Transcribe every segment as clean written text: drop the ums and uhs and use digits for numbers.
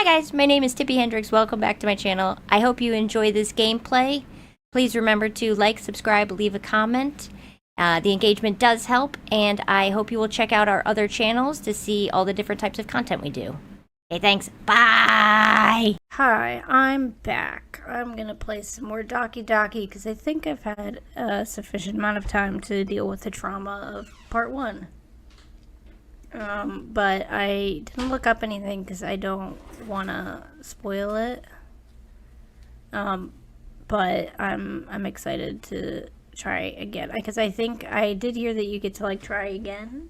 Hi guys, my name is Tippy Hendrix. Welcome back to my channel. I hope you enjoy this gameplay. Please remember to like, subscribe, leave a comment. The engagement does help, and I hope you will check out our other channels to see all the different types of content we do. Okay, thanks. Bye! Hi, I'm back. I'm gonna play some more Doki Doki because I think I've had a sufficient amount of time to deal with the trauma of part 1. But I didn't look up anything because I don't want to spoil it. But I'm excited to try again because I think I did hear that you get to like try again,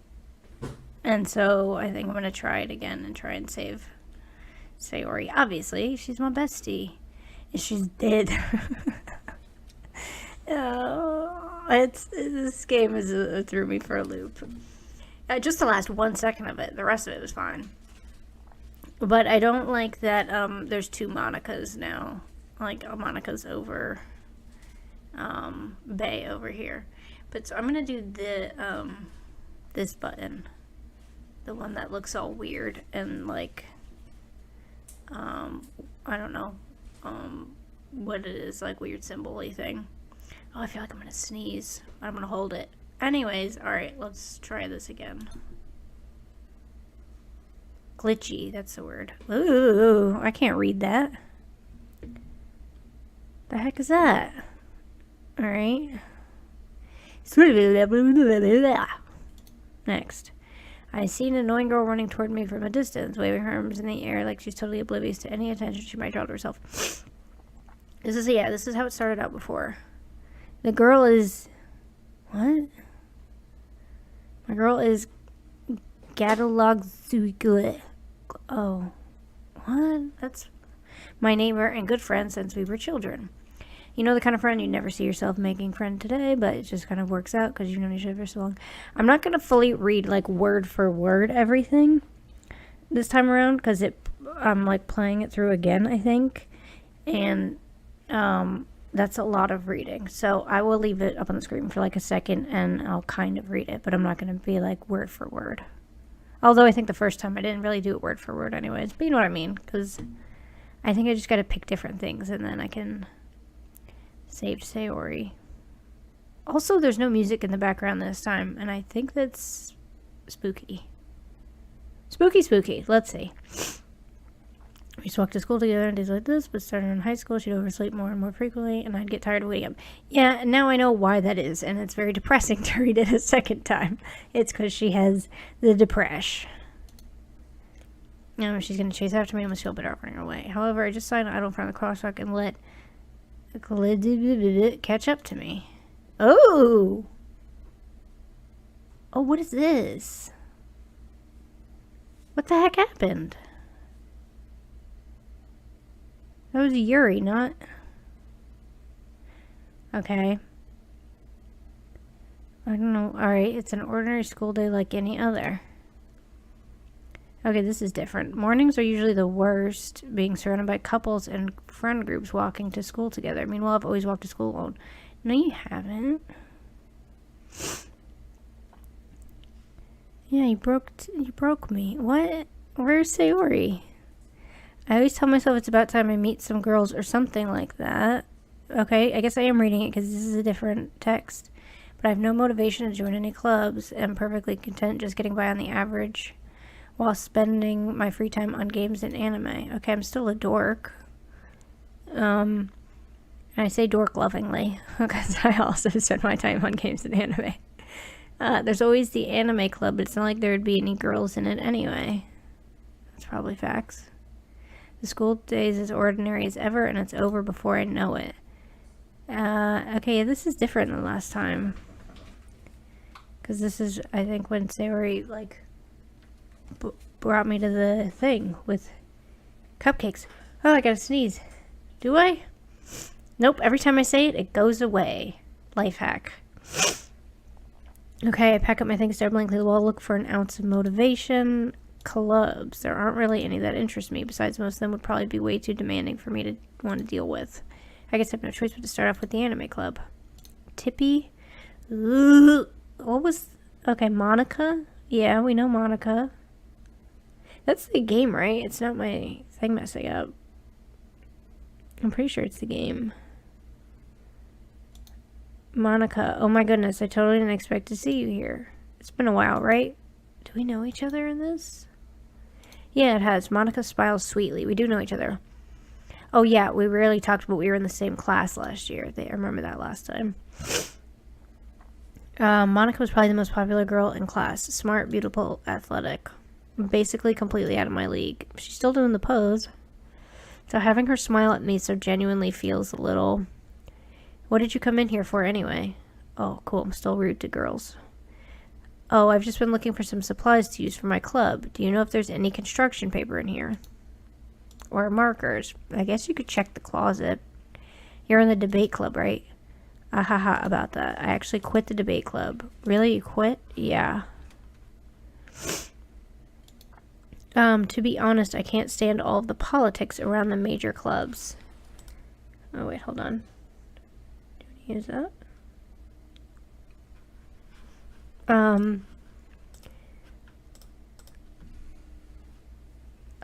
and so I think I'm gonna try it again and try and save Sayori. Obviously, she's my bestie, and she's dead. This game is threw me for a loop. Just the last 1 second of it. The rest of it was fine. But I don't like that there's 2 Monicas now. Like, Monica's over Bay over here. But so I'm going to do the this button. The one that looks all weird and like I don't know what it is, like weird symbol-y thing. Oh, I feel like I'm going to sneeze. I'm going to hold it. Anyways, alright, let's try this again. Glitchy, that's the word. Ooh, I can't read that. The heck is that? Alright. Next. I see an annoying girl running toward me from a distance, waving her arms in the air like she's totally oblivious to any attention she might draw to herself. This is how it started out before. The girl is... What? My girl is Gadalogzuigule. Oh. What? That's my neighbor and good friend since we were children. You know the kind of friend you never see yourself making friend today, but it just kind of works out because you've known each other for so long. I'm not going to fully read, like, word for word everything this time around because I'm, like, playing it through again, I think. And, that's a lot of reading. So I will leave it up on the screen for like a second and I'll kind of read it, but I'm not going to be like word for word. Although I think the first time I didn't really do it word for word anyways, but you know what I mean? Because I think I just got to pick different things and then I can save Sayori. Also, there's no music in the background this time, and I think that's spooky. Spooky. Let's see. We used to walk to school together on days like this, but starting in high school, she'd oversleep more and more frequently, and I'd get tired of waking up. Yeah, and now I know why that is, and it's very depressing to read it a second time. It's because she has the depression. She's going to chase after me and must feel better running away. However, I just signed idle in front of the crosswalk and let catch up to me. Oh! Oh, what is this? What the heck happened? That was Yuri, not... Okay. I don't know. Alright, it's an ordinary school day like any other. Okay, this is different. Mornings are usually the worst, being surrounded by couples and friend groups walking to school together. Meanwhile, I've always walked to school alone. No, you haven't. Yeah, you broke me. What? Where's Sayori? I always tell myself it's about time I meet some girls or something like that. Okay, I guess I am reading it because this is a different text. But I have no motivation to join any clubs. I'm perfectly content just getting by on the average while spending my free time on games and anime. Okay, I'm still a dork. And I say dork lovingly because I also spend my time on games and anime. There's always the anime club, but it's not like there would be any girls in it anyway. That's probably facts. The school day is as ordinary as ever, and it's over before I know it. Okay, this is different than last time. Because this is, I think, when Sayori, like, brought me to the thing with cupcakes. Oh, I gotta sneeze. Do I? Nope, every time I say it, it goes away. Life hack. Okay, I pack up my things, start blankly the wall, look for an ounce of motivation. Clubs. There aren't really any that interest me. Besides, most of them would probably be way too demanding for me to want to deal with. I guess I have no choice but to start off with the anime club. Tippy? Ooh. What was... Okay, Monica? Yeah, we know Monica. That's the game, right? It's not my thing messing up. I'm pretty sure it's the game. Monica. Oh my goodness, I totally didn't expect to see you here. It's been a while, right? Do we know each other in this? Yeah, it has. Monica smiles sweetly. We do know each other. Oh yeah, we rarely talked, but we were in the same class last year. I remember that last time. Monica was probably the most popular girl in class. Smart, beautiful, athletic. Basically completely out of my league. She's still doing the pose. So having her smile at me so genuinely feels a little... What did you come in here for anyway? Oh, cool. I'm still rude to girls. Oh, I've just been looking for some supplies to use for my club. Do you know if there's any construction paper in here? Or markers? I guess you could check the closet. You're in the debate club, right? Ahaha, about that. I actually quit the debate club. Really? You quit? Yeah. To be honest, I can't stand all of the politics around the major clubs. Oh, wait, hold on. Do we use that?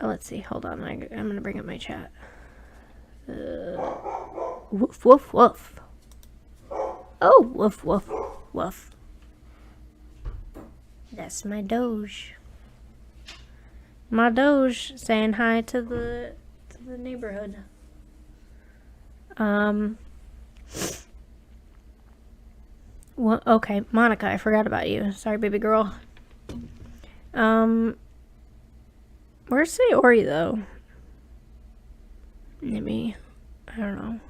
Let's see, hold on. I'm gonna bring up my chat. Woof, woof, woof. Oh, woof, woof, woof. That's my Doge. My Doge saying hi to the neighborhood. Well, okay, Monica, I forgot about you. Sorry, baby girl. Where's Sayori, though? Maybe, I don't know.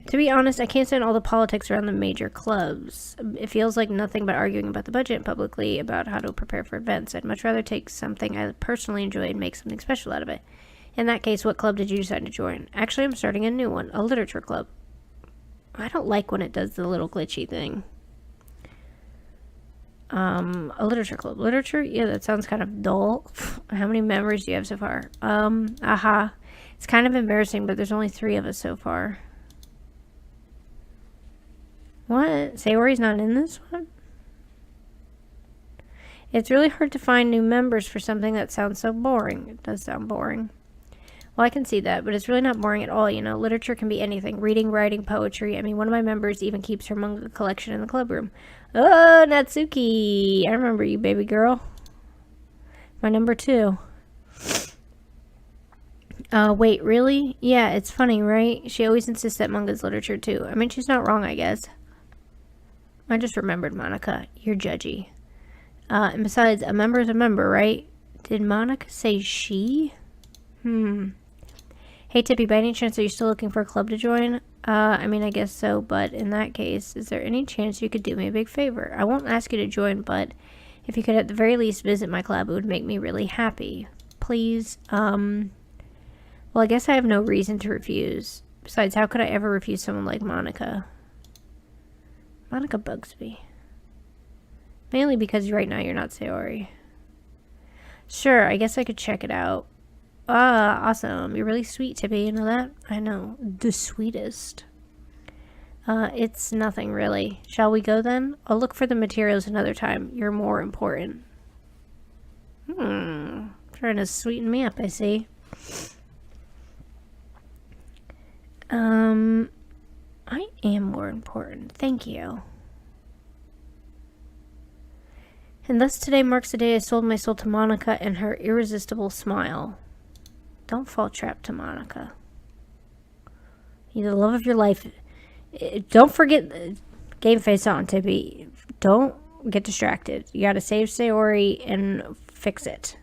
To be honest, I can't stand all the politics around the major clubs. It feels like nothing but arguing about the budget publicly about how to prepare for events. I'd much rather take something I personally enjoy and make something special out of it. In that case, what club did you decide to join? Actually, I'm starting a new one, a literature club. I don't like when it does the little glitchy thing. A literature club. Literature? Yeah, that sounds kind of dull. How many memories do you have so far? It's kind of embarrassing, but there's only 3 of us so far. What? Sayori's not in this one? It's really hard to find new members for something that sounds so boring. It does sound boring. Well, I can see that, but it's really not boring at all, you know. Literature can be anything. Reading, writing, poetry. I mean, one of my members even keeps her manga collection in the club room. Oh, Natsuki! I remember you, baby girl. My number 2. Wait, really? Yeah, it's funny, right? She always insists that manga's literature, too. I mean, she's not wrong, I guess. I just remembered, Monica. You're judgy. And besides, a member is a member, right? Did Monica say she? Hey, Tippy, by any chance, are you still looking for a club to join? I mean, I guess so, but in that case, is there any chance you could do me a big favor? I won't ask you to join, but if you could at the very least visit my club, it would make me really happy. Please, well, I guess I have no reason to refuse. Besides, how could I ever refuse someone like Monica? Monica bugs me. Mainly because right now you're not Sayori. Sure, I guess I could check it out. Awesome. You're really sweet, Tippy. You know that? I know. The sweetest. It's nothing, really. Shall we go, then? I'll look for the materials another time. You're more important. Trying to sweeten me up, I see. I am more important. Thank you. And thus today marks the day I sold my soul to Monica and her irresistible smile. Don't fall trap to Monica. You're the love of your life. Don't forget game face on, Tippy. Don't get distracted. You gotta save Sayori and fix it.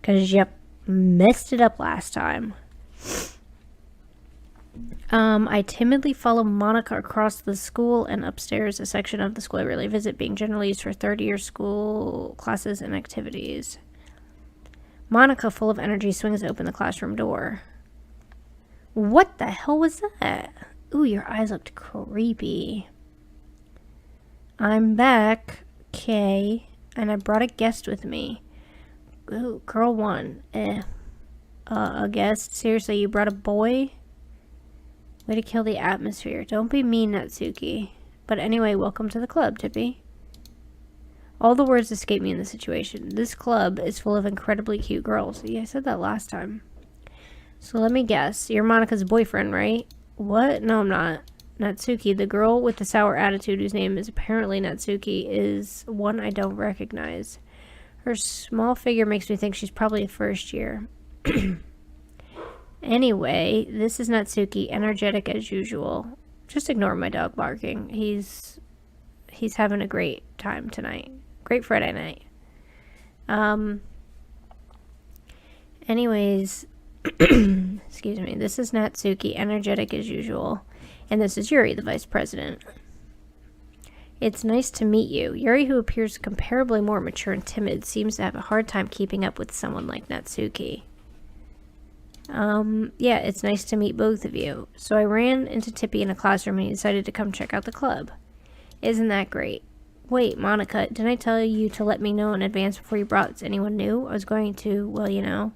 Because you messed it up last time. I timidly follow Monica across the school and upstairs a section of the school I really visit, being generally used for third-year school classes and activities. Monica, full of energy, swings open the classroom door. What the hell was that? Ooh, your eyes looked creepy. I'm back, Kay, and I brought a guest with me. Ooh, girl 1. A guest? Seriously, you brought a boy? Way to kill the atmosphere. Don't be mean, Natsuki. But anyway, welcome to the club, Tippy. All the words escape me in this situation. This club is full of incredibly cute girls. Yeah, I said that last time. So let me guess. You're Monika's boyfriend, right? What? No, I'm not. Natsuki, the girl with the sour attitude whose name is apparently Natsuki, is one I don't recognize. Her small figure makes me think she's probably a first year. Anyway, this is Natsuki, energetic as usual. Just ignore my dog barking. He's having a great time tonight. Great Friday night. Anyways, excuse me. This is Natsuki, energetic as usual. And this is Yuri, the vice president. It's nice to meet you. Yuri, who appears comparably more mature and timid, seems to have a hard time keeping up with someone like Natsuki. Yeah, it's nice to meet both of you. So I ran into Tippy in a classroom and he decided to come check out the club. Isn't that great? Wait, Monika, didn't I tell you to let me know in advance before you brought anyone new? I was going to, well, you know.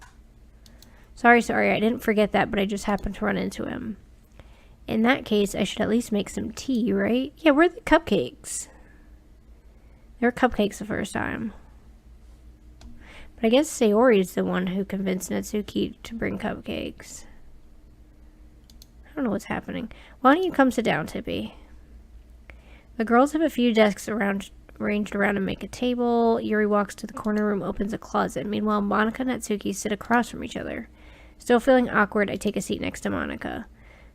Sorry, I didn't forget that, but I just happened to run into him. In that case, I should at least make some tea, right? Yeah, where are the cupcakes? There were cupcakes the first time. But I guess Sayori is the one who convinced Natsuki to bring cupcakes. I don't know what's happening. Why don't you come sit down, Tippy? The girls have a few desks arranged around and make a table. Yuri walks to the corner room, opens a closet. Meanwhile, Monika and Natsuki sit across from each other. Still feeling awkward, I take a seat next to Monika.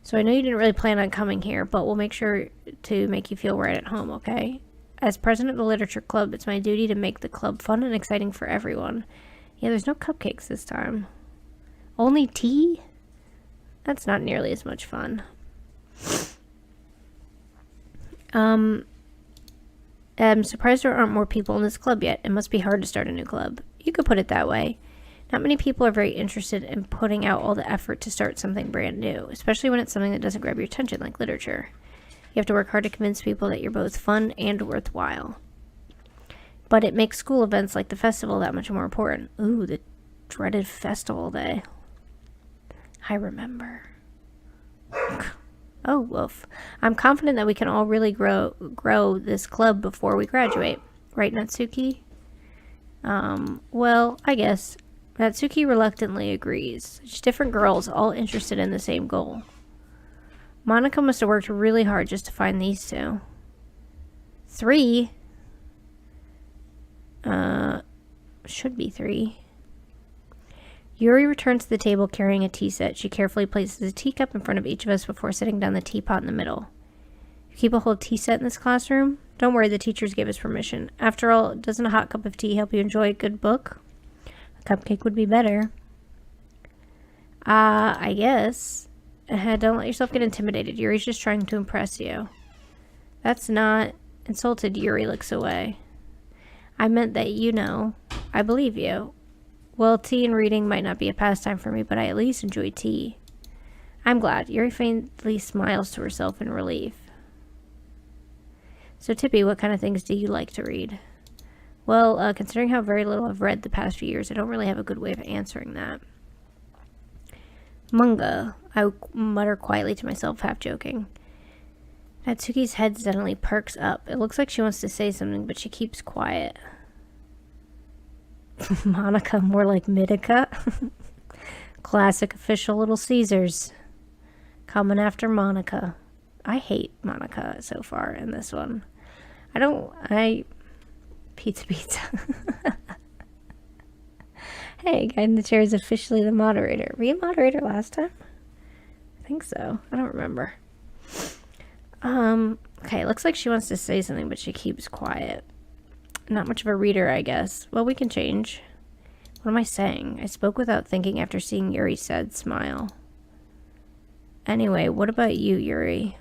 So I know you didn't really plan on coming here, but we'll make sure to make you feel right at home, okay? As president of the literature club, it's my duty to make the club fun and exciting for everyone. Yeah, there's no cupcakes this time. Only tea? That's not nearly as much fun. I'm surprised there aren't more people in this club yet. It must be hard to start a new club. You could put it that way. Not many people are very interested in putting out all the effort to start something brand new, especially when it's something that doesn't grab your attention like literature. You have to work hard to convince people that you're both fun and worthwhile. But it makes school events like the festival that much more important. Ooh, the dreaded festival day. I remember. Oh, woof. I'm confident that we can all really grow this club before we graduate. Right, Natsuki? Well, I guess. Natsuki reluctantly agrees. Just different girls, all interested in the same goal. Monika must have worked really hard just to find these two. 3? Should be 3. Yuri returns to the table carrying a tea set. She carefully places a teacup in front of each of us before setting down the teapot in the middle. You keep a whole tea set in this classroom? Don't worry, the teachers gave us permission. After all, doesn't a hot cup of tea help you enjoy a good book? A cupcake would be better. I guess. Don't let yourself get intimidated. Yuri's just trying to impress you. That's not insulted. Yuri looks away. I meant that, you know, I believe you. Well, tea and reading might not be a pastime for me, but I at least enjoy tea. I'm glad. Yuri faintly smiles to herself in relief. So, Tippy, what kind of things do you like to read? Well, considering how very little I've read the past few years, I don't really have a good way of answering that. Manga, I mutter quietly to myself, half joking. Natsuki's head suddenly perks up. It looks like she wants to say something, but she keeps quiet. Monika, more like Midika. Classic official Little Caesars. Coming after Monika. I hate Monika so far in this one. Pizza. Hey, guy in the chair is officially the moderator. Were you a moderator last time? I think so. I don't remember. Okay, looks like she wants to say something, but she keeps quiet. Not much of a reader, I guess. Well, we can change. What am I saying? I spoke without thinking after seeing Yuri's sad smile. Anyway, what about you, Yuri?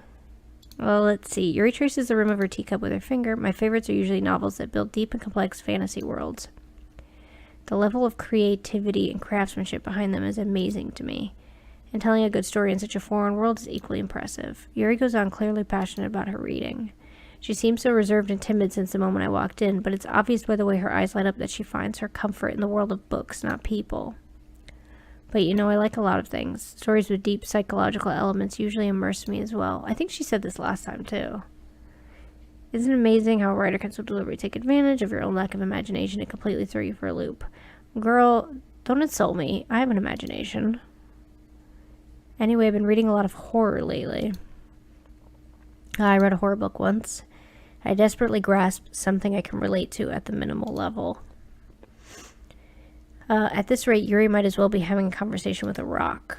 Well, let's see. Yuri traces the rim of her teacup with her finger. My favorites are usually novels that build deep and complex fantasy worlds. The level of creativity and craftsmanship behind them is amazing to me. And telling a good story in such a foreign world is equally impressive. Yuri goes on, clearly passionate about her reading. She seems so reserved and timid since the moment I walked in, but it's obvious by the way her eyes light up that she finds her comfort in the world of books, not people. But you know, I like a lot of things. Stories with deep psychological elements usually immerse me as well. I think she said this last time too. Isn't it amazing how a writer can so deliberately take advantage of your own lack of imagination and completely throw you for a loop? Girl, don't insult me. I have an imagination. Anyway, I've been reading a lot of horror lately. I read a horror book once. I desperately grasped something I can relate to at the minimal level. At this rate, Yuri might as well be having a conversation with a rock.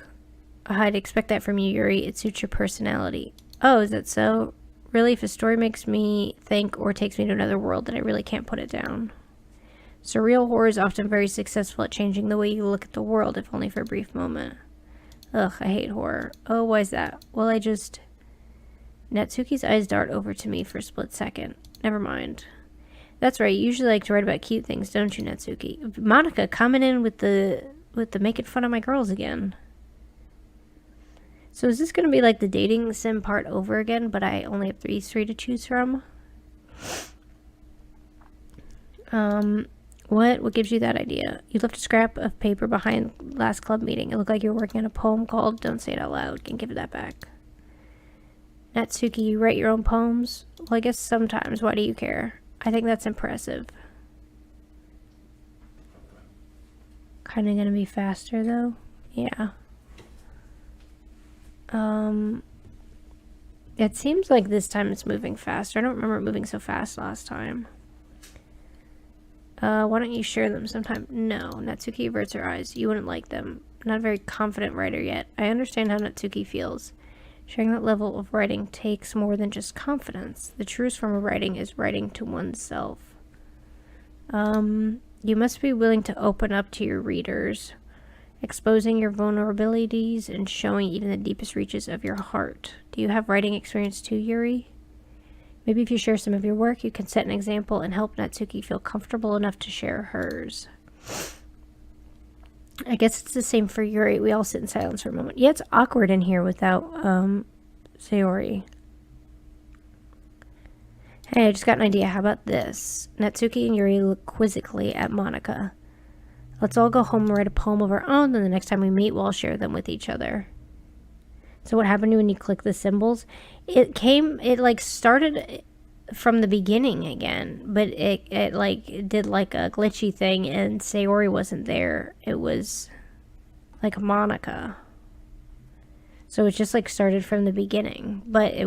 I'd expect that from you, Yuri. It suits your personality. Oh, is that so? Really, if a story makes me think or takes me to another world, then I really can't put it down. Surreal horror is often very successful at changing the way you look at the world, if only for a brief moment. Ugh, I hate horror. Oh, why is that? Well, Natsuki's eyes dart over to me for a split second. Never mind. That's right, you usually like to write about cute things, don't you, Natsuki? Monica coming in with the making fun of my girls again. So is this going to be like the dating sim part over again, but I only have these three to choose from? What gives you that idea? You left a scrap of paper behind last club meeting. It looked like you were working on a poem called Don't Say It Out Loud. Can give it that back. Natsuki, you write your own poems? Well, I guess sometimes. Why do you care? I think that's impressive. Kind of going to be faster, though. Yeah. It seems like this time it's moving faster. I don't remember it moving so fast last time. Why don't you share them sometime? No. Natsuki averts her eyes. You wouldn't like them. Not a very confident writer yet. I understand how Natsuki feels. Sharing that level of writing takes more than just confidence. The truest form of writing is writing to oneself. You must be willing to open up to your readers, exposing your vulnerabilities and showing even the deepest reaches of your heart. Do you have writing experience too, Yuri? Maybe if you share some of your work, you can set an example and help Natsuki feel comfortable enough to share hers. I guess it's the same for Yuri. We all sit in silence for a moment. Yeah, it's awkward in here without Sayori. Hey, I just got an idea. How about this? Natsuki and Yuri look quizzically at Monica. Let's all go home and write a poem of our own, then the next time we meet, we'll all share them with each other. So what happened when you click the symbols? It started from the beginning again, but it did like a glitchy thing, and Sayori wasn't there. It was like Monica. So it just like started from the beginning, but it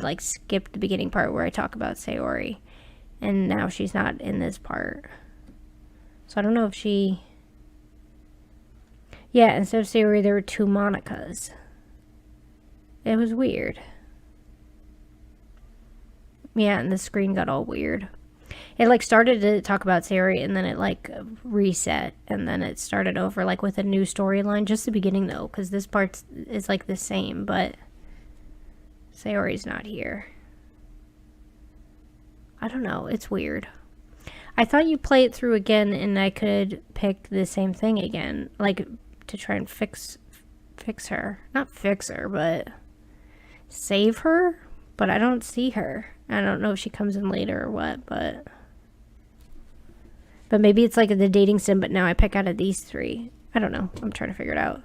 like skipped the beginning part where I talk about Sayori, and now she's not in this part. So I don't know if she... Yeah, instead of Sayori, there were two Monicas. It was weird. Yeah, and the screen got all weird. It like started to talk about Sayori, and then it like reset, and then it started over like with a new storyline. Just the beginning though, because this part is like the same, but Sayori's not here. I don't know. It's weird. I thought you play it through again, and I could pick the same thing again, like to try and fix her. Not fix her, but save her. But I don't see her. I don't know if she comes in later or what, but maybe it's like the dating sim, but now I pick out of these three. I don't know. I'm trying to figure it out.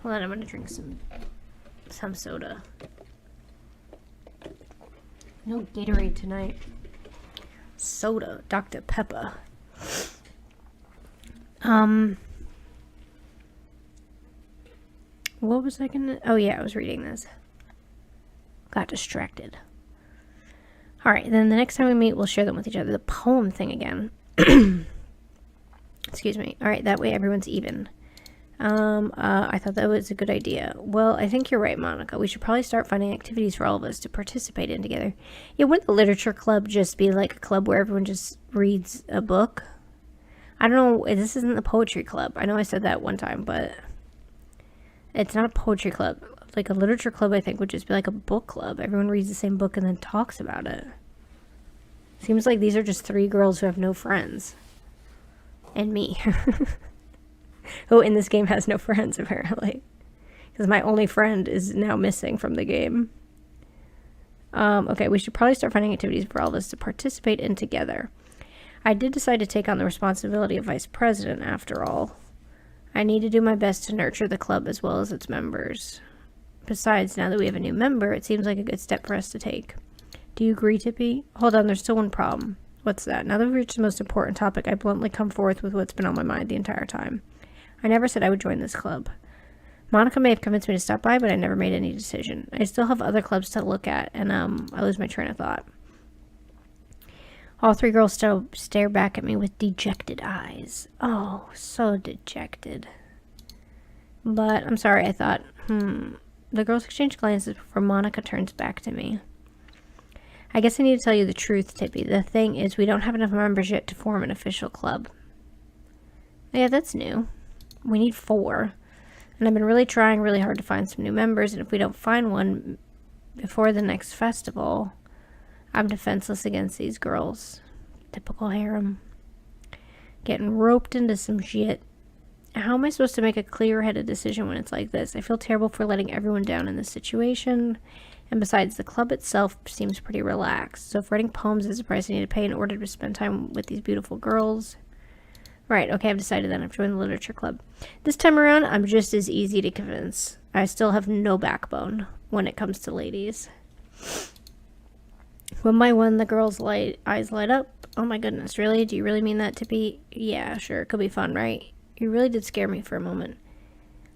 Hold on, I'm gonna drink some soda. No Gatorade tonight. Soda, Dr. Pepper. What was I gonna... Oh yeah, I was reading this. Got distracted. Alright, then the next time we meet, we'll share them with each other. The poem thing again. Excuse me. Alright, that way everyone's even. I thought that was a good idea. Well, I think you're right, Monica. We should probably start finding activities for all of us to participate in together. Yeah, wouldn't the literature club just be like a club where everyone just reads a book? I don't know. This isn't the poetry club. I know I said that one time, but it's not a poetry club. Like a literature club, I think, would just be like a book club. Everyone reads the same book and then talks about it. Seems like these are just three girls who have no friends. And me. Who in this game has no friends, apparently. Because my only friend is now missing from the game. Okay, we should probably start finding activities for all of us to participate in together. I did decide to take on the responsibility of vice president, after all. I need to do my best to nurture the club as well as its members. Besides, now that we have a new member, it seems like a good step for us to take. Do you agree, Tippy? Hold on, there's still one problem. What's that? Now that we've reached the most important topic, I bluntly come forth with what's been on my mind the entire time. I never said I would join this club. Monica may have convinced me to stop by, but I never made any decision. I still have other clubs to look at, and I lose my train of thought. All three girls still stare back at me with dejected eyes. Oh, so dejected. But I'm sorry, I thought. The girls exchange glances before Monica turns back to me. I guess I need to tell you the truth, Tippy. The thing is, we don't have enough members yet to form an official club. Yeah, that's new. We need 4. And I've been really trying really hard to find some new members, and if we don't find one before the next festival, I'm defenseless against these girls. Typical harem. Getting roped into some shit. How am I supposed to make a clear-headed decision when it's like this? I feel terrible for letting everyone down in this situation. And besides, the club itself seems pretty relaxed. So if writing poems is a price I need to pay in order to spend time with these beautiful girls... Right, okay, I've decided then. I've joined the literature club. This time around, I'm just as easy to convince. I still have no backbone when it comes to ladies. One by one, the girls' eyes light up. Oh my goodness, really? Do you really mean that, Tippy? Yeah, sure, it could be fun, right? You really did scare me for a moment.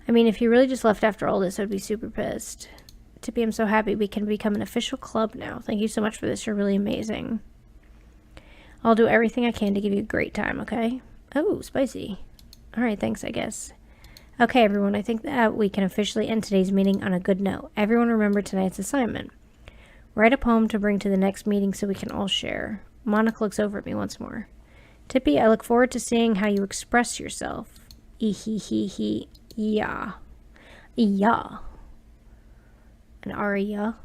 I mean, if you really just left after all this, I'd be super pissed. Tippy, I'm so happy we can become an official club now. Thank you so much for this. You're really amazing. I'll do everything I can to give you a great time, okay? Oh, spicy. Alright, thanks, I guess. Okay, everyone, I think that we can officially end today's meeting on a good note. Everyone remember tonight's assignment. Write a poem to bring to the next meeting so we can all share. Monica looks over at me once more. Tippy, I look forward to seeing how you express yourself. Ee-hee-hee-hee. Yeah. Yeah. An aria.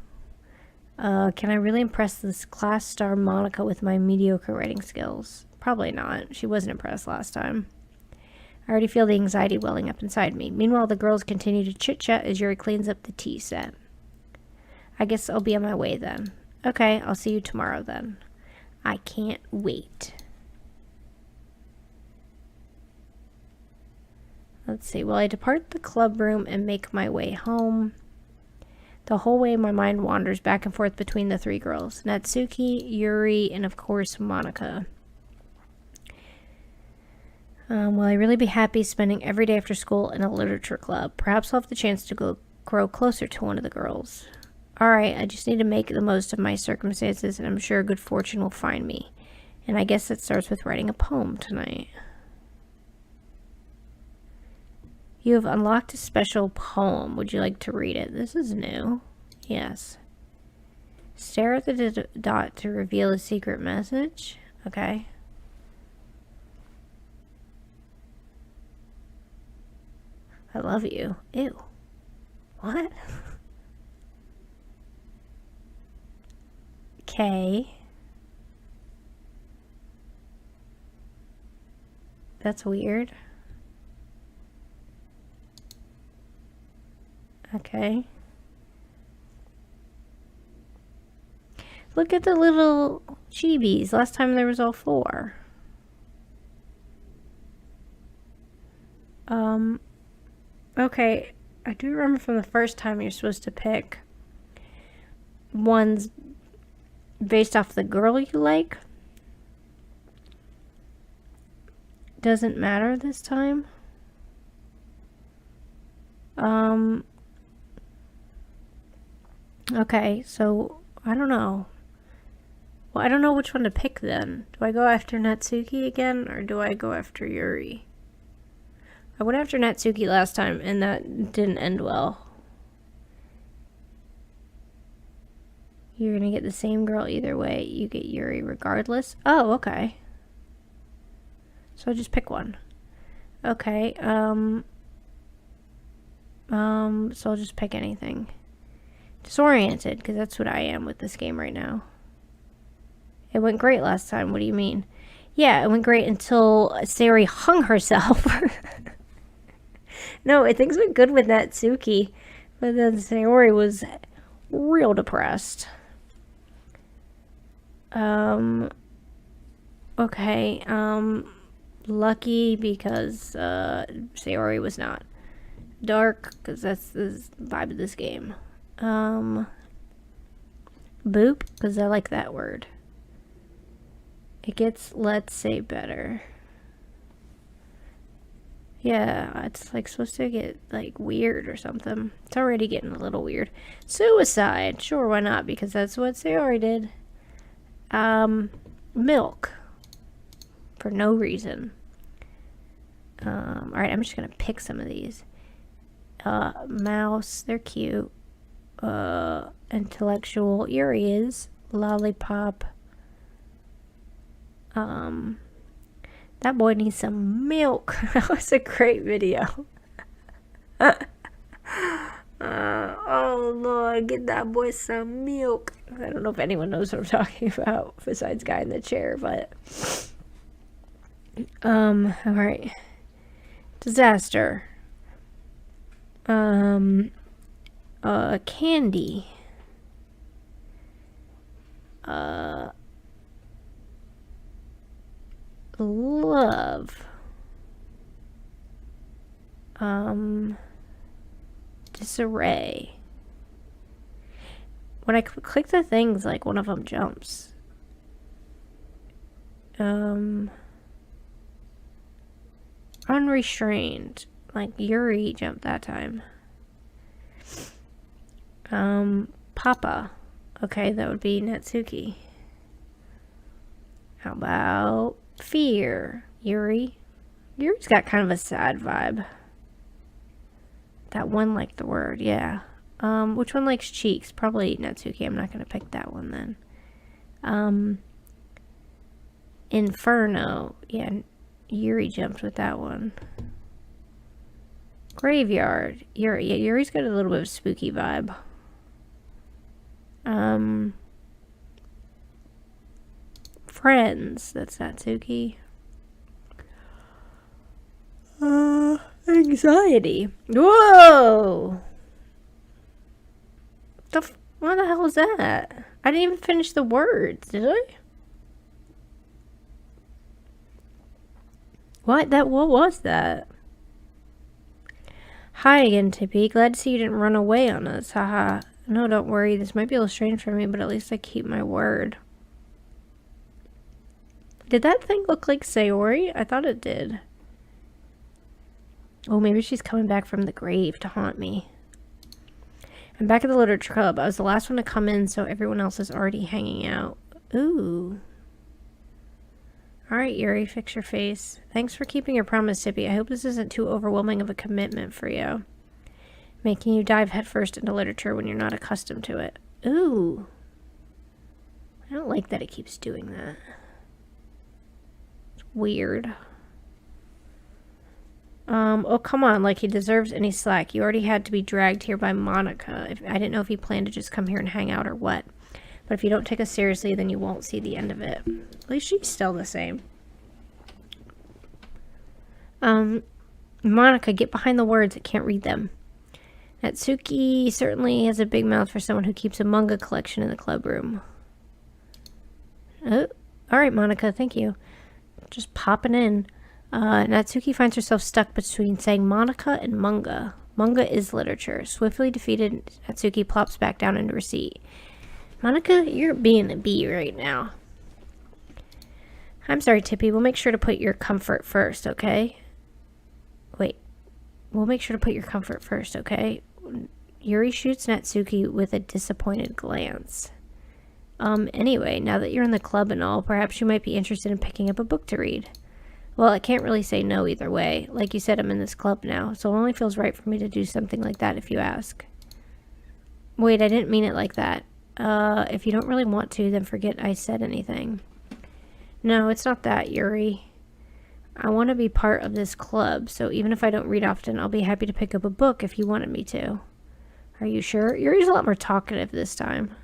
Can I really impress this class star Monica with my mediocre writing skills? Probably not. She wasn't impressed last time. I already feel the anxiety welling up inside me. Meanwhile, the girls continue to chit-chat as Yuri cleans up the tea set. I guess I'll be on my way then. Okay, I'll see you tomorrow then. I can't wait. Let's see. Will I depart the club room and make my way home? The whole way my mind wanders back and forth between the 3 girls. Natsuki, Yuri, and of course Monica. Will I really be happy spending every day after school in a literature club? Perhaps I'll have the chance to grow closer to one of the girls. Alright, I just need to make the most of my circumstances, and I'm sure good fortune will find me. And I guess it starts with writing a poem tonight. You have unlocked a special poem. Would you like to read it? This is new. Yes. Stare at the dot to reveal a secret message. Okay. I love you. Ew. What? Okay. That's weird. Okay. Look at the little chibis. Last time there was all 4. Okay. I do remember from the first time you're supposed to pick ones based off the girl you like. Doesn't matter this time. Okay, so I don't know. Well, I don't know which one to pick then. Do I go after Natsuki again, or do I go after Yuri? I went after Natsuki last time, and that didn't end well. You're gonna get the same girl either way. You get Yuri regardless. Oh, okay. So I'll just pick one. Okay, so I'll just pick anything. Disoriented, because that's what I am with this game right now. It went great last time. What do you mean? Yeah, it went great until Sayori hung herself. No, things went good with Natsuki, but then Sayori was real depressed. Okay, lucky because Sayori was not. Dark, because that's the vibe of this game. Boop, because I like that word. It gets, let's say, better. Yeah, it's like supposed to get like weird or something. It's already getting a little weird. Suicide. Sure, why not? Because that's what Sayori did. Milk. For no reason. Alright, I'm just gonna pick some of these. Mouse, they're cute. Intellectual areas. Lollipop. That boy needs some milk. That was a great video. Oh Lord, get that boy some milk. I don't know if anyone knows what I'm talking about besides guy in the chair, but alright. Disaster. Candy. Love. Disarray. When I click the things, like, one of them jumps. Unrestrained. Like, Yuri jumped that time. Papa. Okay, that would be Natsuki. How about fear? Yuri. Yuri's got kind of a sad vibe. That one liked the word, yeah. Which one likes cheeks? Probably Natsuki. I'm not gonna pick that one then. Inferno. Yeah, Yuri jumped with that one. Graveyard. Yuri. Yeah, Yuri's got a little bit of spooky vibe. Friends. That's Natsuki. Anxiety. Whoa! What the hell was that? I didn't even finish the words, did I? What was that? Hi again, Tippy. Glad to see you didn't run away on us. Haha. No, don't worry. This might be a little strange for me, but at least I keep my word. Did that thing look like Sayori? I thought it did. Oh, maybe she's coming back from the grave to haunt me. I'm back at the literature club. I was the last one to come in, so everyone else is already hanging out. Ooh. Alright, Yuri, fix your face. Thanks for keeping your promise, Tippy. I hope this isn't too overwhelming of a commitment for you. Making you dive headfirst into literature when you're not accustomed to it. Ooh. I don't like that it keeps doing that. It's weird. Oh, come on, like he deserves any slack. You already had to be dragged here by Monica. I didn't know if he planned to just come here and hang out or what. But if you don't take us seriously, then you won't see the end of it. At least she's still the same. Monica, get behind the words. I can't read them. Natsuki certainly has a big mouth for someone who keeps a manga collection in the club room. Oh, alright, Monica, thank you. Just popping in. Natsuki finds herself stuck between saying Monica and manga. Manga is literature. Swiftly defeated, Natsuki plops back down into her seat. Monica, you're being a bee right now. I'm sorry, Tippy. We'll make sure to put your comfort first, okay? Wait. We'll make sure to put your comfort first, okay? Yuri shoots Natsuki with a disappointed glance. Anyway, now that you're in the club and all, perhaps you might be interested in picking up a book to read. Well, I can't really say no either way. Like you said, I'm in this club now, so it only feels right for me to do something like that if you ask. Wait, I didn't mean it like that. If you don't really want to, then forget I said anything. No, it's not that, Yuri. I want to be part of this club, so even if I don't read often, I'll be happy to pick up a book if you wanted me to. Are you sure? Yuri's a lot more talkative this time.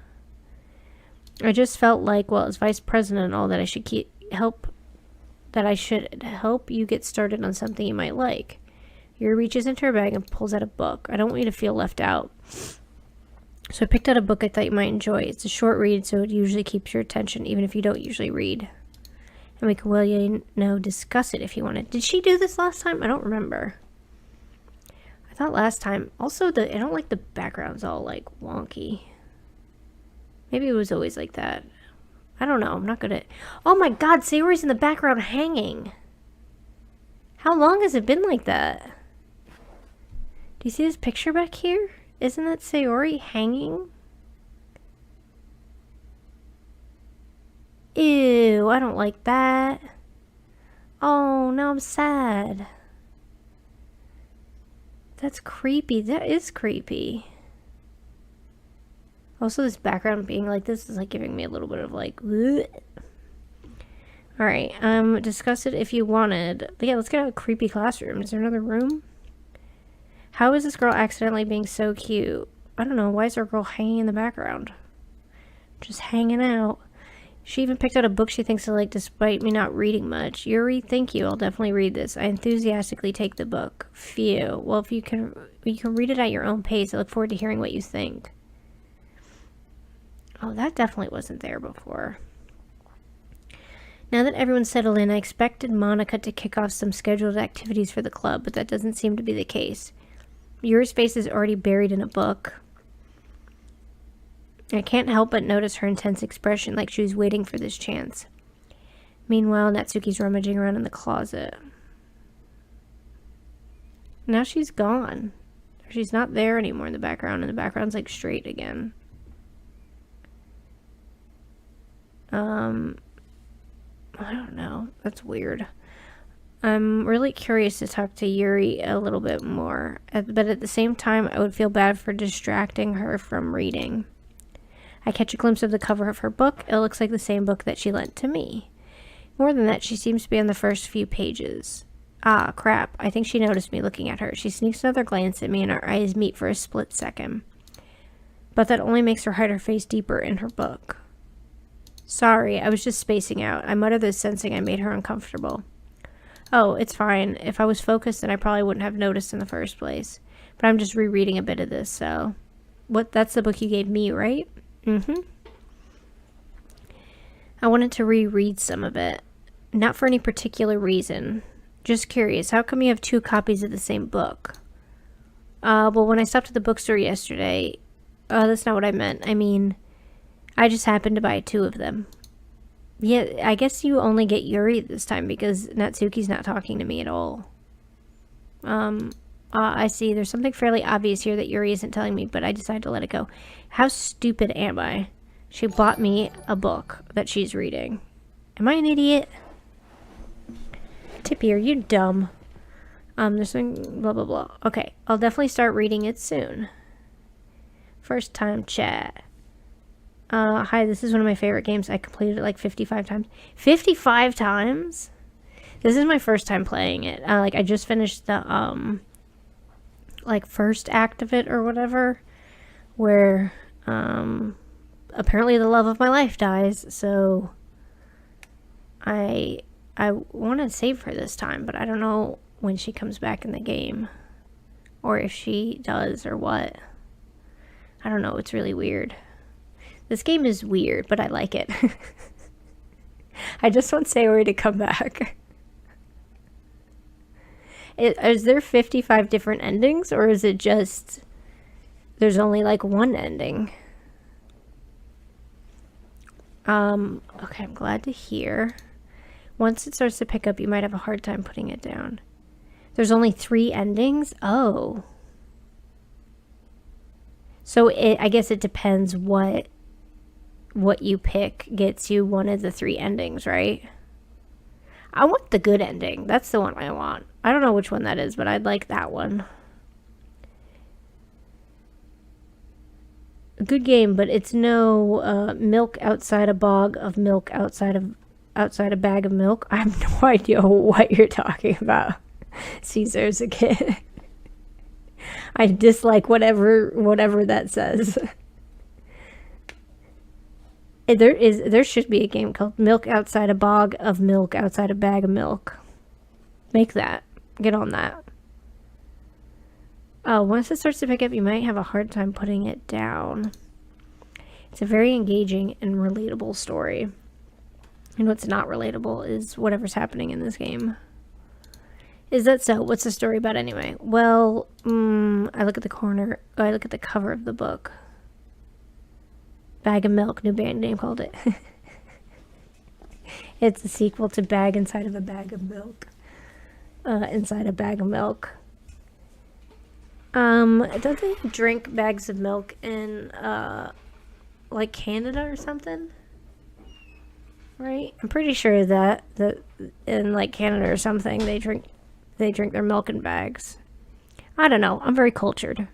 I just felt like, well, as vice president and all, that I should help you get started on something you might like. Yuri reaches into her bag and pulls out a book. I don't want you to feel left out. So I picked out a book I thought you might enjoy. It's a short read, so it usually keeps your attention, even if you don't usually read. And we could, discuss it if you wanted. Did she do this last time? I don't remember. I thought last time. Also, I don't like the background's all, like, wonky. Maybe it was always like that. I don't know. I'm not good at... Oh my god, Sayori's in the background hanging. How long has it been like that? Do you see this picture back here? Isn't that Sayori hanging? Ew, I don't like that. Oh, now I'm sad. That's creepy. That is creepy. Also, this background being like this is like giving me a little bit of like... Alright, discuss it if you wanted. Yeah, let's get out of a creepy classroom. Is there another room? How is this girl accidentally being so cute? I don't know. Why is there a girl hanging in the background? Just hanging out. She even picked out a book she thinks to like despite me not reading much. Yuri, thank you. I'll definitely read this. I enthusiastically take the book. Phew. Well, if you can read it at your own pace. I look forward to hearing what you think. Oh, that definitely wasn't there before. Now that everyone's settled in, I expected Monica to kick off some scheduled activities for the club, but that doesn't seem to be the case. Yuri's face is already buried in a book. I can't help but notice her intense expression, like she was waiting for this chance. Meanwhile, Natsuki's rummaging around in the closet. Now she's gone. She's not there anymore in the background, and the background's like straight again. I don't know. That's weird. I'm really curious to talk to Yuri a little bit more, but at the same time, I would feel bad for distracting her from reading. I catch a glimpse of the cover of her book. It looks like the same book that she lent to me. More than that, she seems to be on the first few pages. Ah, crap. I think she noticed me looking at her. She sneaks another glance at me and our eyes meet for a split second. But that only makes her hide her face deeper in her book. Sorry, I was just spacing out. I muttered this, sensing I made her uncomfortable. Oh, it's fine. If I was focused, then I probably wouldn't have noticed in the first place. But I'm just rereading a bit of this, so... That's the book you gave me, right? Mm-hmm. I wanted to reread some of it. Not for any particular reason. Just curious, how come you have 2 copies of the same book? Well, when I stopped at the bookstore yesterday... that's not what I meant. I mean... I just happened to buy 2 of them. Yeah, I guess you only get Yuri this time because Natsuki's not talking to me at all. I see. There's something fairly obvious here that Yuri isn't telling me, but I decided to let it go. How stupid am I? She bought me a book that she's reading. Am I an idiot? Tippy, are you dumb? There's something blah blah blah. Okay, I'll definitely start reading it soon. First time chat. Hi, this is one of my favorite games. I completed it like 55 times. 55 times? This is my first time playing it. I just finished the, first act of it or whatever. Where, apparently the love of my life dies. So, I want to save her this time, but I don't know when she comes back in the game. Or if she does or what. I don't know. It's really weird. This game is weird, but I like it. I just want Sayori to come back. Is there 55 different endings, or is it just... There's only, one ending? Okay, I'm glad to hear. Once it starts to pick up, you might have a hard time putting it down. There's only 3 endings? Oh. So, I guess it depends what you pick gets you one of the 3 endings, right? I want the good ending. That's the one I want. I don't know which one that is, but I'd like that one. A good game, but it's no milk outside a bog of milk outside a bag of milk. I have no idea what you're talking about. Caesar's a kid. I dislike whatever that says. There should be a game called Milk Outside a Bog of Milk Outside a Bag of Milk. Make that. Get on that. Oh, once it starts to pick up, you might have a hard time putting it down. It's a very engaging and relatable story. And what's not relatable is whatever's happening in this game. Is that so? What's the story about anyway? Well, I look at the cover of the book. Bag of Milk, new band name called it. It's a sequel to Bag Inside of a Bag of Milk. Inside a Bag of Milk. Don't they drink bags of milk in, like Canada or something? Right? I'm pretty sure that in like Canada or something, they drink their milk in bags. I don't know. I'm very cultured.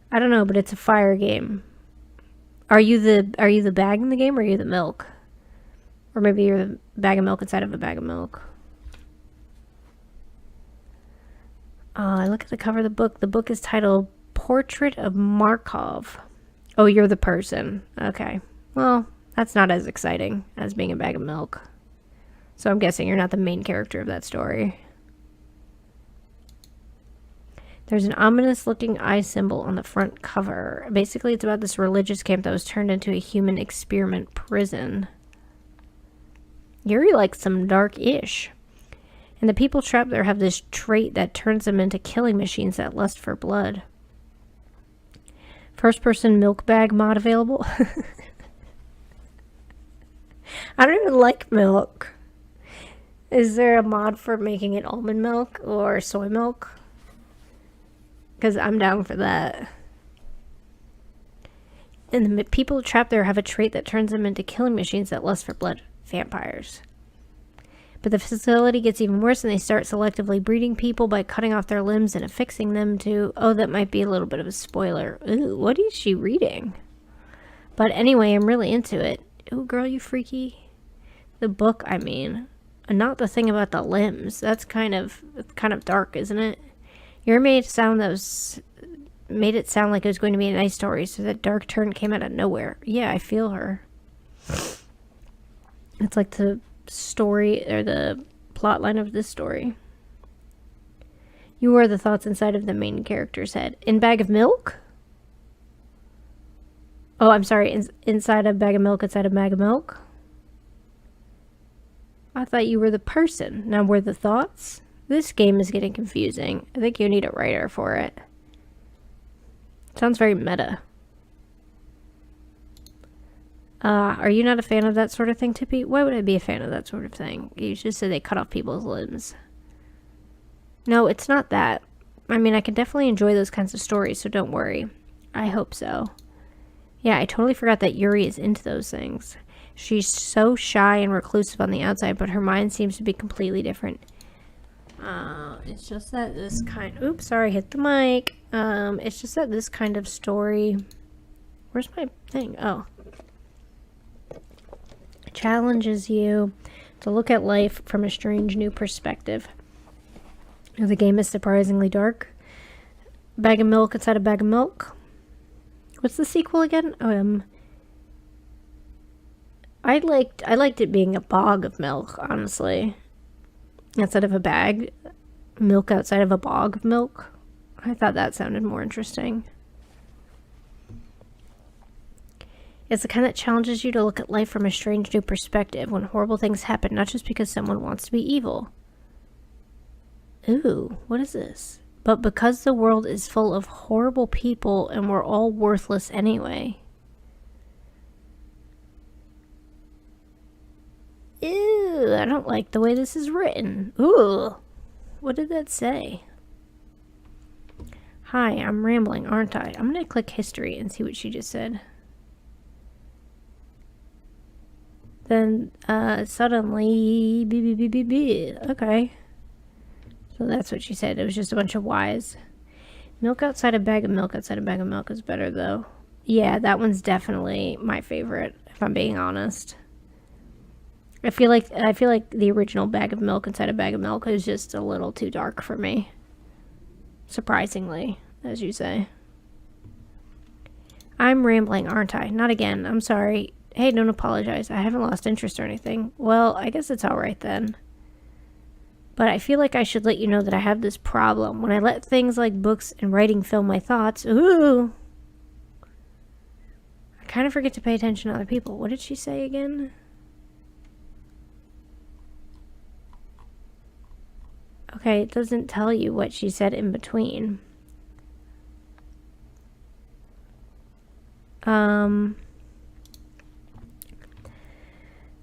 I don't know, but it's a fire game. Are you the bag in the game, or are you the milk? Or maybe you're the bag of milk inside of a bag of milk. I look at the cover of the book. The book is titled Portrait of Markov. Oh, you're the person. Okay. Well, that's not as exciting as being a bag of milk. So I'm guessing you're not the main character of that story. There's an ominous-looking eye symbol on the front cover. Basically, it's about this religious camp that was turned into a human experiment prison. Yuri likes some dark-ish. And the people trapped there have this trait that turns them into killing machines that lust for blood. First-person milk bag mod available. I don't even like milk. Is there a mod for making it almond milk or soy milk? Because I'm down for that. And the people trapped there have a trait that turns them into killing machines that lust for blood. Vampires. But the facility gets even worse, and they start selectively breeding people by cutting off their limbs and affixing them to... Oh, that might be a little bit of a spoiler. Ooh, what is she reading? But anyway, I'm really into it. Ooh, girl, you freaky. The book, I mean. And not the thing about the limbs. That's kind of dark, isn't it? You made it sound like it was going to be a nice story, so that dark turn came out of nowhere. Yeah, I feel her. It's like the story, or the plot line of this story. You are the thoughts inside of the main character's head. In bag of milk? Oh, I'm sorry. Inside a bag of milk, inside a bag of milk? I thought you were the person. Now we're the thoughts? This game is getting confusing. I think you need a writer for it. Sounds very meta. Are you not a fan of that sort of thing, Tippy? Why would I be a fan of that sort of thing? You just said they cut off people's limbs. No, it's not that. I mean, I can definitely enjoy those kinds of stories, so don't worry. I hope so. Yeah, I totally forgot that Yuri is into those things. She's so shy and reclusive on the outside, but her mind seems to be completely different. It's just that this kind... Oops, sorry, hit the mic. It's just that this kind of story... Where's my thing? Oh. Challenges you to look at life from a strange new perspective. The game is surprisingly dark. Bag of milk inside a bag of milk. What's the sequel again? I liked it being a bog of milk, honestly. Instead of a bag. Milk outside of a bog of milk. I thought that sounded more interesting. It's the kind that challenges you to look at life from a strange new perspective when horrible things happen, not just because someone wants to be evil. Ooh, what is this? But because the world is full of horrible people and we're all worthless anyway. Ew, I don't like the way this is written. Ooh, what did that say? Hi, I'm rambling, aren't I? I'm gonna click history and see what she just said. Then, suddenly, okay. So that's what she said. It was just a bunch of Y's. Milk outside a bag of milk outside a bag of milk is better, though. Yeah, that one's definitely my favorite, if I'm being honest. I feel like the original bag of milk inside a bag of milk is just a little too dark for me. Surprisingly, as you say. I'm rambling, aren't I? Not again. I'm sorry. Hey, don't apologize. I haven't lost interest or anything. Well, I guess it's alright then. But I feel like I should let you know that I have this problem. When I let things like books and writing fill my thoughts, ooh, I kind of forget to pay attention to other people. What did she say again? Okay, it doesn't tell you what she said in between.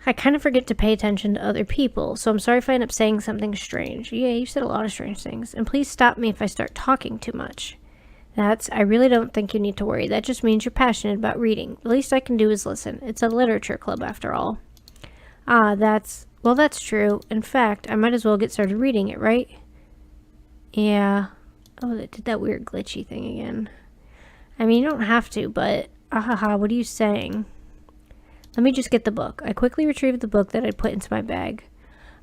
I kind of forget to pay attention to other people, so I'm sorry if I end up saying something strange. Yeah, you said a lot of strange things. And please stop me if I start talking too much. I really don't think you need to worry. That just means you're passionate about reading. The least I can do is listen. It's a literature club after all. That's true. In fact, I might as well get started reading it, right? Yeah. Oh, it did that weird glitchy thing again. I mean, you don't have to, but... what are you saying? Let me just get the book. I quickly retrieved the book that I put into my bag.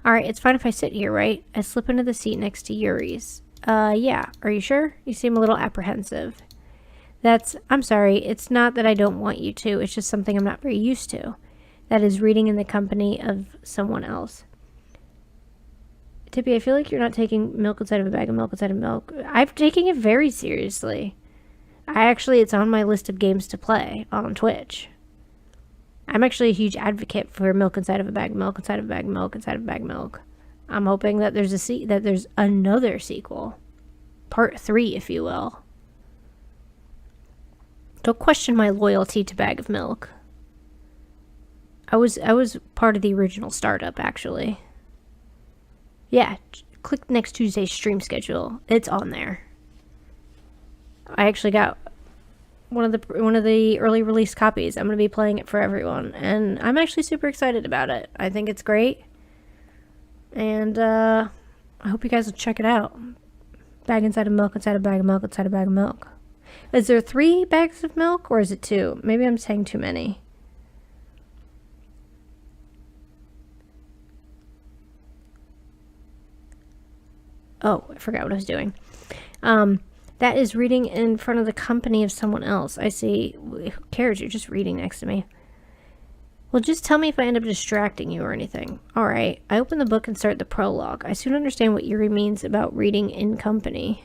Alright, it's fine if I sit here, right? I slip into the seat next to Yuri's. Yeah. Are you sure? You seem a little apprehensive. I'm sorry. It's not that I don't want you to. It's just something I'm not very used to. That is reading in the company of someone else. Tippy, I feel like you're not taking milk inside of a bag of milk inside of milk. I'm taking it very seriously. It's on my list of games to play on Twitch. I'm actually a huge advocate for milk inside of a bag, milk inside of a bag, milk inside of a bag, milk. I'm hoping that there's another sequel. Part 3, if you will. Don't question my loyalty to Bag of Milk. I was part of the original startup, actually. Yeah, click next Tuesday's stream schedule. It's on there. I actually got one of the early release copies. I'm going to be playing it for everyone, and I'm actually super excited about it. I think it's great, and I hope you guys will check it out. Bag inside of milk, inside a bag of milk, inside a bag of milk. Is there 3 bags of milk, or is it 2? Maybe I'm saying too many. Oh, I forgot what I was doing. That is reading in front of the company of someone else. I see. Who cares? You're just reading next to me. Well, just tell me if I end up distracting you or anything. Alright. I open the book and start the prologue. I soon understand what Yuri means about reading in company.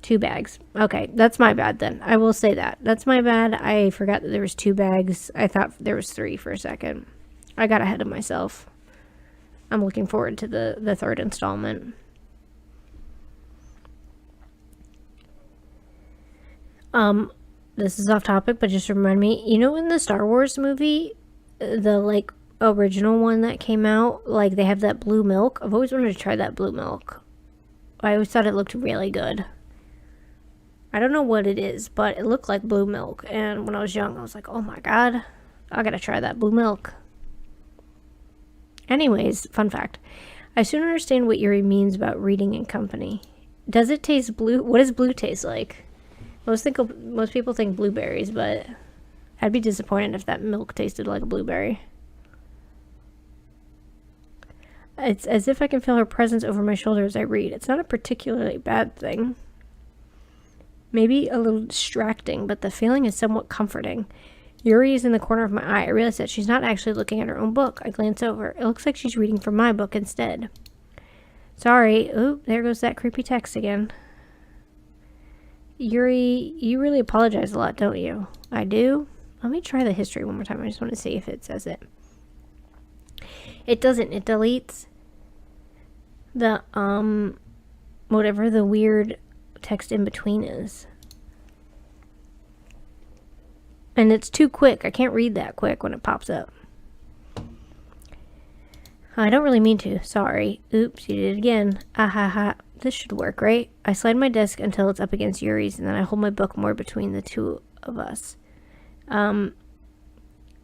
2 bags. Okay, that's my bad then. I will say that. That's my bad. I forgot that there was 2 bags. I thought there was 3 for a second. I got ahead of myself. I'm looking forward to the 3rd installment. This is off topic, but just remind me, you know, in the Star Wars movie, the, original one that came out, they have that blue milk? I've always wanted to try that blue milk. I always thought it looked really good. I don't know what it is, but it looked like blue milk, and when I was young, I was like, oh my god, I gotta try that blue milk. Anyways, fun fact. I soon understand what Yuri means about reading in company. Does it taste blue? What does blue taste like? Most people think blueberries, but I'd be disappointed if that milk tasted like a blueberry. It's as if I can feel her presence over my shoulder as I read. It's not a particularly bad thing. Maybe a little distracting, but the feeling is somewhat comforting. Yuri is in the corner of my eye. I realize that she's not actually looking at her own book. I glance over. It looks like she's reading from my book instead. Sorry. Oop, there goes that creepy text again. Yuri, you really apologize a lot, don't you? I do? Let me try the history one more time. I just want to see if it says it. It doesn't. It deletes the, whatever the weird text in between is. And it's too quick. I can't read that quick when it pops up. I don't really mean to. Sorry. Oops, you did it again. Ahaha. This should work, right? I slide my desk until it's up against Yuri's, and then I hold my book more between the two of us. I'm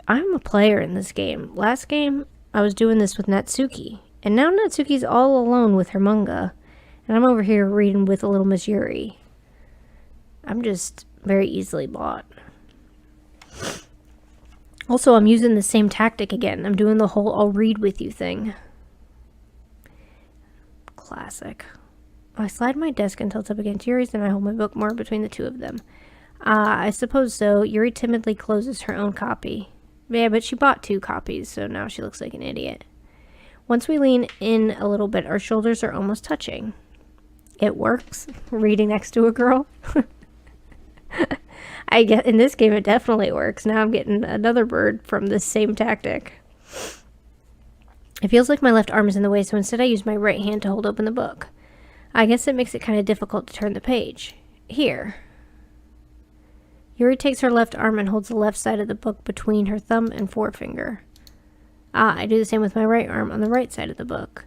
a player in this game. Last game, I was doing this with Natsuki. And now Natsuki's all alone with her manga. And I'm over here reading with a little Miss Yuri. I'm just very easily bought. Also, I'm using the same tactic again. I'm doing the whole I'll read with you thing. Classic. I slide my desk until it's up against Yuri's, and I hold my book more between the two of them. I suppose so. Yuri timidly closes her own copy. Yeah, but she bought 2 copies, so now she looks like an idiot. Once we lean in a little bit, our shoulders are almost touching. It works. Reading next to a girl. I guess in this game it definitely works. Now I'm getting another bird from this same tactic. It feels like my left arm is in the way, so instead I use my right hand to hold open the book. I guess it makes it kind of difficult to turn the page. Here. Yuri takes her left arm and holds the left side of the book between her thumb and forefinger. I do the same with my right arm on the right side of the book.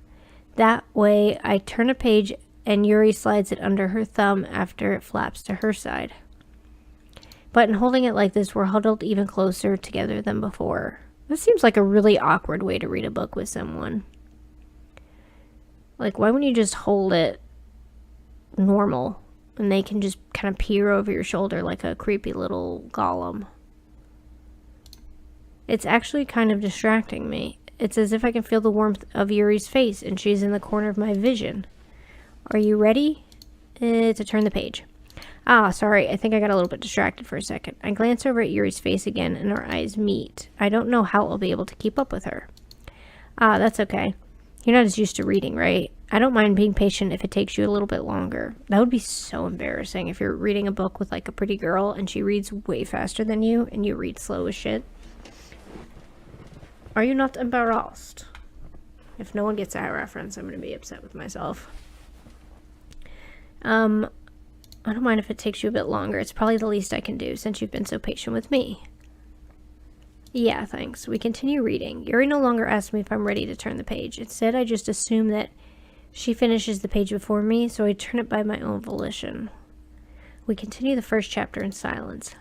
That way, I turn a page and Yuri slides it under her thumb after it flaps to her side. But in holding it like this, we're huddled even closer together than before. This seems like a really awkward way to read a book with someone. Like, why wouldn't you just hold it normal and they can just kind of peer over your shoulder like a creepy little golem? It's actually kind of distracting me. It's as if I can feel the warmth of Yuri's face and she's in the corner of my vision. Are you ready to turn the page? Sorry, I think I got a little bit distracted for a second. I glance over at Yuri's face again and our eyes meet. I don't know how I'll be able to keep up with her. That's okay. You're not as used to reading, right? I don't mind being patient if it takes you a little bit longer. That would be so embarrassing if you're reading a book with like a pretty girl and she reads way faster than you and you read slow as shit. Are you not embarrassed? If no one gets that reference, I'm going to be upset with myself. I don't mind if it takes you a bit longer. It's probably the least I can do since you've been so patient with me. Yeah, thanks. We continue reading. Yuri no longer asks me if I'm ready to turn the page. Instead, I just assume that she finishes the page before me, so I turn it by my own volition. We continue the first chapter in silence.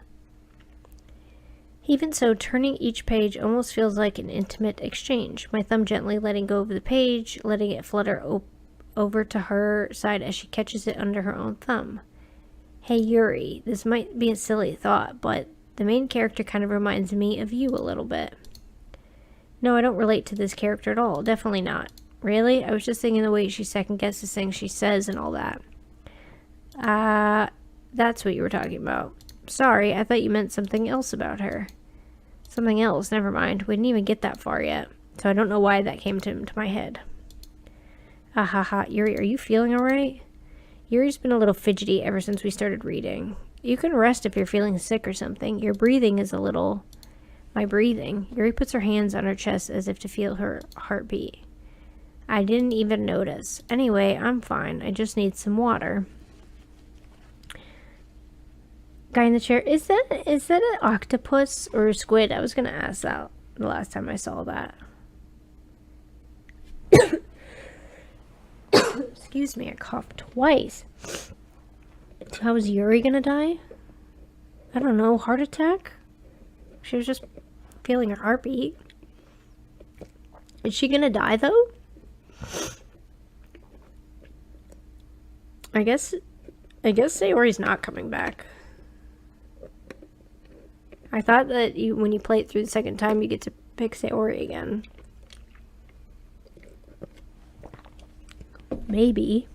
Even so, turning each page almost feels like an intimate exchange. My thumb gently letting go of the page, letting it flutter over to her side as she catches it under her own thumb. Hey Yuri, this might be a silly thought, but the main character kind of reminds me of you a little bit. No, I don't relate to this character at all. Definitely not. Really? I was just thinking the way she second-guesses things she says and all that. That's what you were talking about. Sorry, I thought you meant something else about her. Something else, never mind. We didn't even get that far yet, so I don't know why that came to my head. Yuri, are you feeling alright? Yuri's been a little fidgety ever since we started reading. You can rest if you're feeling sick or something. Your breathing is a little... My breathing? Yuri puts her hands on her chest as if to feel her heartbeat. I didn't even notice. Anyway, I'm fine. I just need some water. Guy in the chair. Is that an octopus or a squid? I was going to ask that the last time I saw that. Excuse me, I coughed twice. How is Yuri gonna die? I don't know, heart attack? She was just feeling her heartbeat. Is she gonna die though? I guess Sayori's not coming back. I thought that when you play it through the second time, you get to pick Sayori again. Maybe.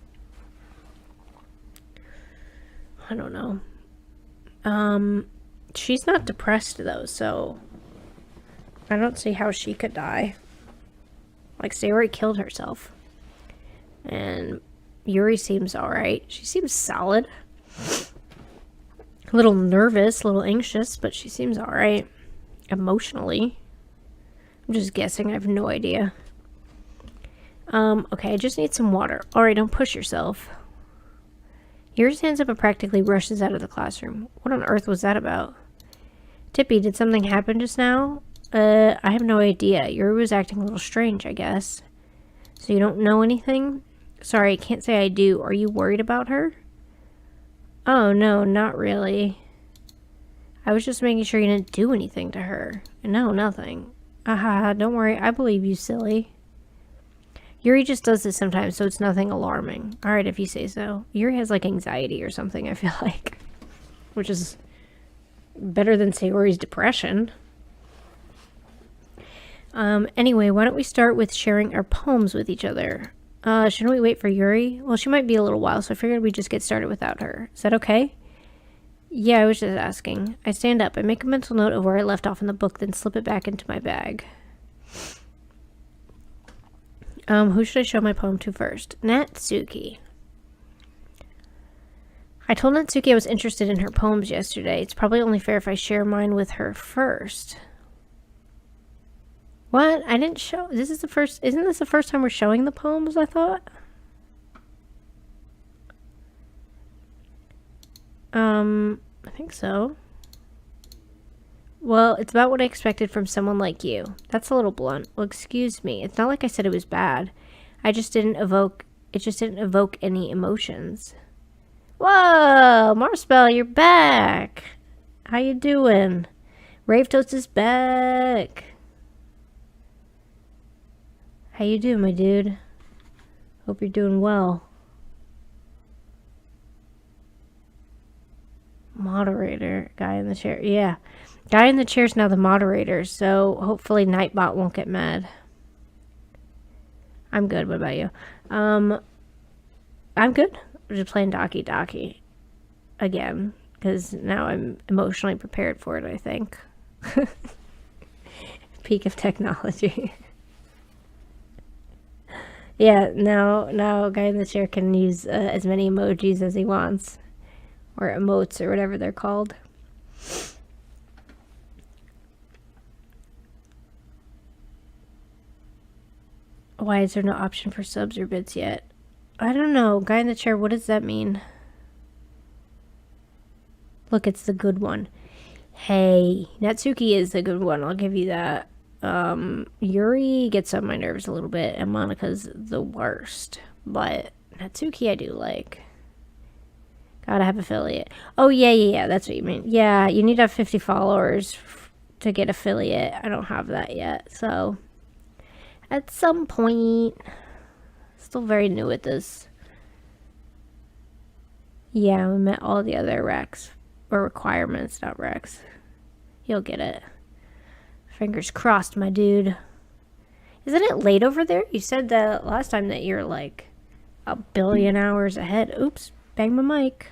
I don't know. She's not depressed though, so I don't see how she could die. Like, Sayori killed herself. And Yuri seems alright. She seems solid. A little nervous, a little anxious, but she seems alright. Emotionally. I'm just guessing, I have no idea. Okay, I just need some water. Alright, don't push yourself. Yuri stands up and practically rushes out of the classroom. What on earth was that about? Tippy, did something happen just now? I have no idea. Yuri was acting a little strange, I guess. So you don't know anything? Sorry, I can't say I do. Are you worried about her? Oh, no, not really. I was just making sure you didn't do anything to her. No, nothing. Don't worry. I believe you, silly. Yuri just does this sometimes, so it's nothing alarming. Alright, if you say so. Yuri has, like, anxiety or something, I feel like. Which is better than Sayori's depression. Anyway, why don't we start with sharing our poems with each other? Shouldn't we wait for Yuri? Well, she might be a little while, so I figured we'd just get started without her. Is that okay? Yeah, I was just asking. I stand up. I make a mental note of where I left off in the book, then slip it back into my bag. Who should I show my poem to first? Natsuki. I told Natsuki I was interested in her poems yesterday. It's probably only fair if I share mine with her first. What? I didn't show... Isn't this the first time we're showing the poems, I thought? I think so. Well, it's about what I expected from someone like you. That's a little blunt. Well, excuse me. It's not like I said it was bad. It just didn't evoke any emotions. Whoa, Marspell, you're back. How you doing? Rave Toast is back. How you doing, my dude? Hope you're doing well. Moderator, guy in the chair. Yeah. Guy in the chair is now the moderator, so hopefully Nightbot won't get mad. I'm good. What about you? I'm good. We're just playing Doki Doki again, because now I'm emotionally prepared for it, I think. Peak of technology. Yeah, now guy in the chair can use as many emojis as he wants. Or emotes, or whatever they're called. Why is there no option for subs or bits yet? I don't know. Guy in the chair, what does that mean? Look, it's the good one. Hey, Natsuki is the good one. I'll give you that. Yuri gets on my nerves a little bit, and Monica's the worst. But Natsuki I do like. Gotta have affiliate. Oh, yeah, that's what you mean. Yeah, you need to have 50 followers to get affiliate. I don't have that yet, so at some point, still very new at this. Yeah, we met all the other recs, or requirements, not recs. You'll get it. Fingers crossed, my dude. Isn't it late over there? You said that last time that you're like a billion hours ahead. Oops, bang my mic.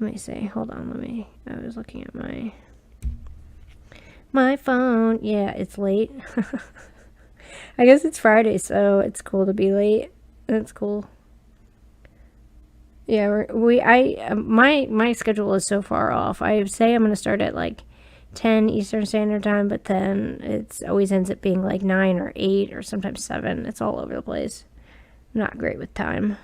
Let me see. Hold on, I was looking at my phone. Yeah, it's late. I guess it's Friday, so it's cool to be late. That's cool. Yeah, my schedule is so far off. I say I'm going to start at like 10 Eastern Standard Time, but then it always ends up being like 9 or 8 or sometimes 7. It's all over the place. I'm not great with time.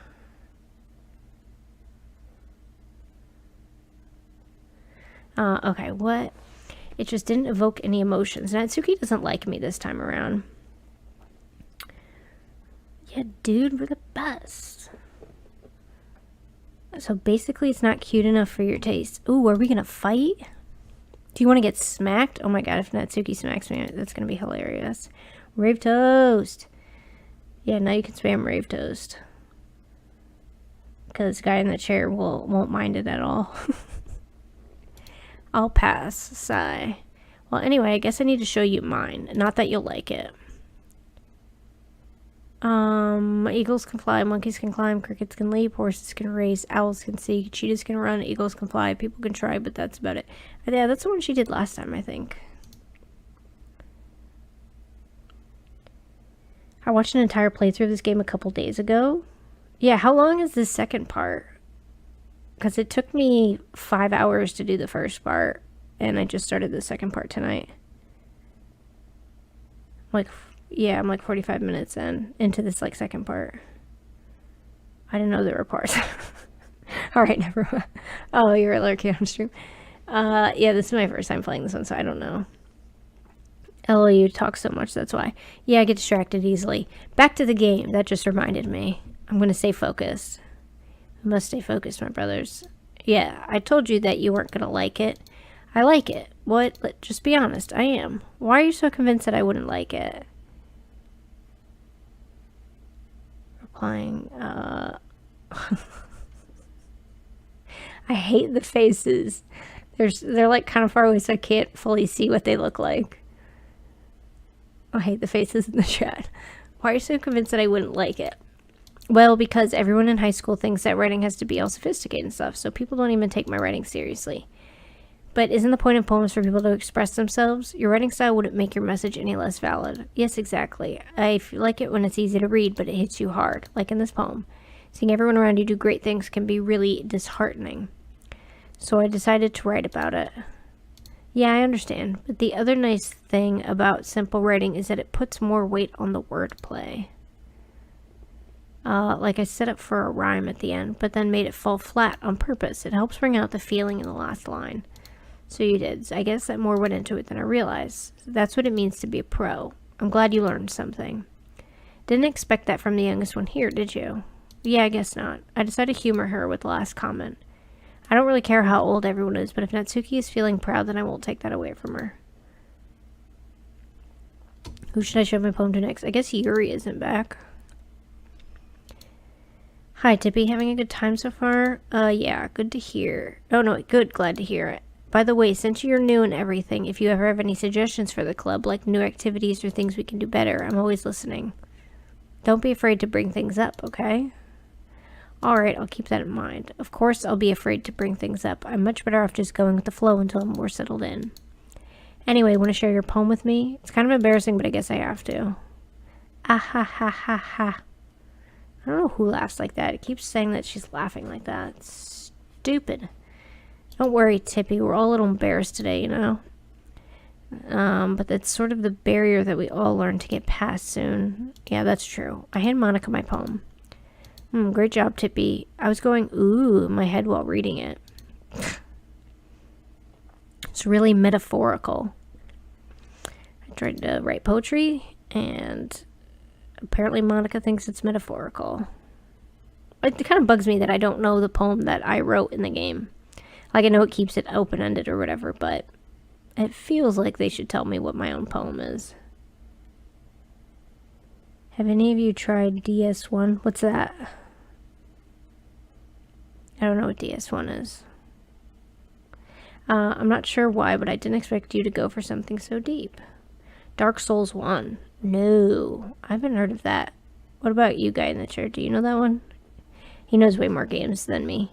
Okay, what? It just didn't evoke any emotions. Natsuki doesn't like me this time around. Yeah, dude, we're the best. So basically it's not cute enough for your taste. Ooh, are we gonna fight? Do you want to get smacked? Oh my god, if Natsuki smacks me, that's gonna be hilarious. Rave Toast. Yeah, now you can spam Rave Toast. Because the guy in the chair won't mind it at all. I'll pass. Sigh. Well, anyway, I guess I need to show you mine. Not that you'll like it. Eagles can fly, monkeys can climb, crickets can leap, horses can race, owls can see, cheetahs can run, eagles can fly, people can try, but that's about it. Yeah, that's the one she did last time, I think. I watched an entire playthrough of this game a couple days ago. Yeah, how long is this second part? Because it took me 5 hours to do the first part, and I just started the second part tonight. I'm like 45 minutes into this like second part. I didn't know there were parts. Alright, never mind. Oh, you're lurking on stream. Yeah, this is my first time playing this one, so I don't know. LOL, you talk so much, that's why. Yeah, I get distracted easily. Back to the game, that just reminded me. I'm gonna stay focused. I must stay focused, my brothers. Yeah, I told you that you weren't gonna like it. I like it. What? Just be honest, I am. Why are you so convinced that I wouldn't like it? Replying, I hate the faces. They're like kind of far away, so I can't fully see what they look like. I hate the faces in the chat. Why are you so convinced that I wouldn't like it? Well, because everyone in high school thinks that writing has to be all sophisticated and stuff, so people don't even take my writing seriously. But isn't the point of poems for people to express themselves? Your writing style wouldn't make your message any less valid. Yes, exactly. I like it when it's easy to read, but it hits you hard, like in this poem. Seeing everyone around you do great things can be really disheartening. So I decided to write about it. Yeah, I understand. But the other nice thing about simple writing is that it puts more weight on the wordplay. Like I set up for a rhyme at the end, but then made it fall flat on purpose. It helps bring out the feeling in the last line. So you did. So I guess that more went into it than I realized. That's what it means to be a pro. I'm glad you learned something. Didn't expect that from the youngest one here, did you? Yeah, I guess not. I decided to humor her with the last comment. I don't really care how old everyone is, but if Natsuki is feeling proud, then I won't take that away from her. Who should I show my poem to next? I guess Yuri isn't back. Hi, Tippy. Having a good time so far? Yeah, good to hear. Oh, no, good. Glad to hear it. By the way, since you're new and everything, if you ever have any suggestions for the club, like new activities or things we can do better, I'm always listening. Don't be afraid to bring things up, okay? Alright, I'll keep that in mind. Of course, I'll be afraid to bring things up. I'm much better off just going with the flow until I'm more settled in. Anyway, want to share your poem with me? It's kind of embarrassing, but I guess I have to. Ah ha ha ha ha. I don't know who laughs like that. It keeps saying that she's laughing like that. It's stupid. Don't worry, Tippy. We're all a little embarrassed today, you know? But that's sort of the barrier that we all learn to get past soon. Yeah, that's true. I hand Monica my poem. Great job, Tippy. I was going, ooh, in my head while reading it. It's really metaphorical. I tried to write poetry, and apparently Monica thinks it's metaphorical. It kind of bugs me that I don't know the poem that I wrote in the game. Like, I know it keeps it open-ended or whatever, but it feels like they should tell me what my own poem is. Have any of you tried DS1? What's that? I don't know what DS1 is. I'm not sure why, but I didn't expect you to go for something so deep. Dark Souls 1. No, I haven't heard of that. What about you, guy in the chair? Do you know that one? He knows way more games than me.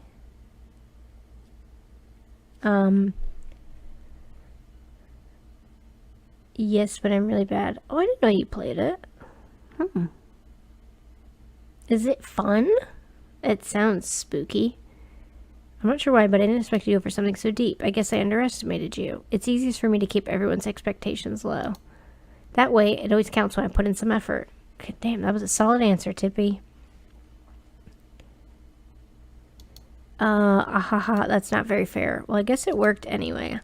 Yes, but I'm really bad. Oh, I didn't know you played it. Is it fun? It sounds spooky. I'm not sure why, but I didn't expect you to go for something so deep. I guess I underestimated you. It's easiest for me to keep everyone's expectations low. That way, it always counts when I put in some effort. Okay, damn, that was a solid answer, Tippy. That's not very fair. Well, I guess it worked anyway.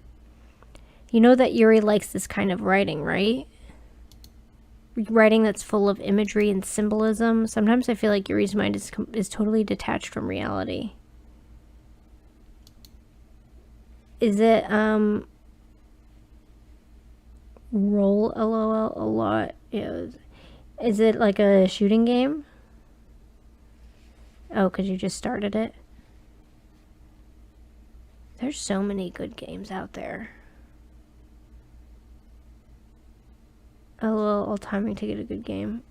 You know that Yuri likes this kind of writing, right? Writing that's full of imagery and symbolism. Sometimes I feel like Yuri's mind is totally detached from reality. Is it, roll LOL a lot? Yeah. Is it like a shooting game? Oh, because you just started it? There's so many good games out there. LOL timing to get a good game.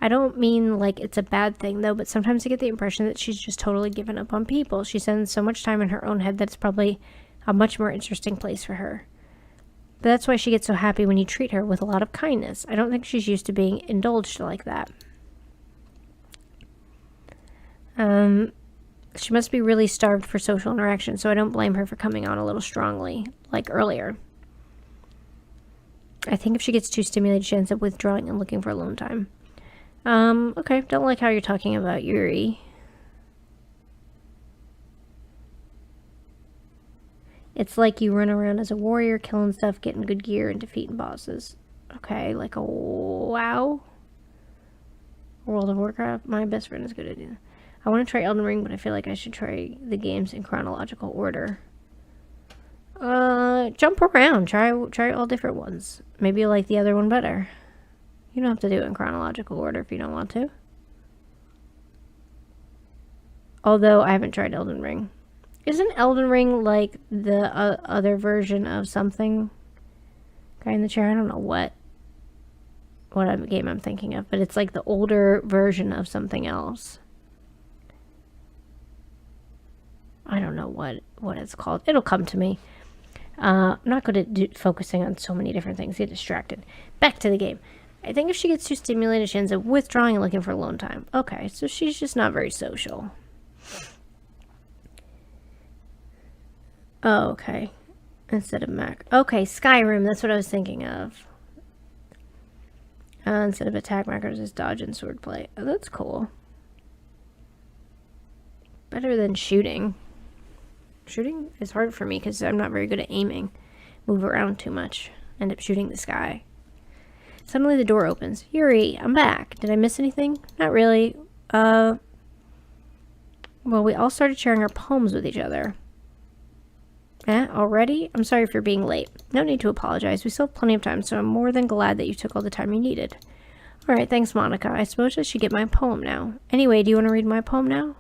I don't mean like it's a bad thing though, but sometimes I get the impression that she's just totally given up on people. She spends so much time in her own head that it's probably a much more interesting place for her. But that's why she gets so happy when you treat her with a lot of kindness. I don't think she's used to being indulged like that. She must be really starved for social interaction, so I don't blame her for coming on a little strongly, like earlier. I think if she gets too stimulated, she ends up withdrawing and looking for alone time. Okay, don't like how you're talking about Yuri. It's like you run around as a warrior, killing stuff, getting good gear, and defeating bosses. Okay, like a WoW? World of Warcraft? My best friend is good at it. I want to try Elden Ring, but I feel like I should try the games in chronological order. Jump around. Try all different ones. Maybe you'll like the other one better. You don't have to do it in chronological order if you don't want to. Although, I haven't tried Elden Ring. Isn't Elden Ring like the other version of something? Guy in the chair? I don't know what game I'm thinking of, but it's like the older version of something else. I don't know what it's called. It'll come to me. I'm not good at focusing on so many different things. Get distracted. Back to the game. I think if she gets too stimulated, she ends up withdrawing and looking for alone time. Okay, so she's just not very social. Oh, okay. Instead of Mac. Okay, Skyrim. That's what I was thinking of. Instead of attack markers, it's dodge and swordplay. Oh, that's cool. Better than shooting. Shooting is hard for me because I'm not very good at aiming. Move around too much. End up shooting the sky. Suddenly the door opens. Yuri, I'm back. Did I miss anything? Not really. Well, we all started sharing our poems with each other. Already? I'm sorry for being late. No need to apologize. We still have plenty of time, so I'm more than glad that you took all the time you needed. Alright, thanks, Monica. I suppose I should get my poem now. Anyway, do you want to read my poem now?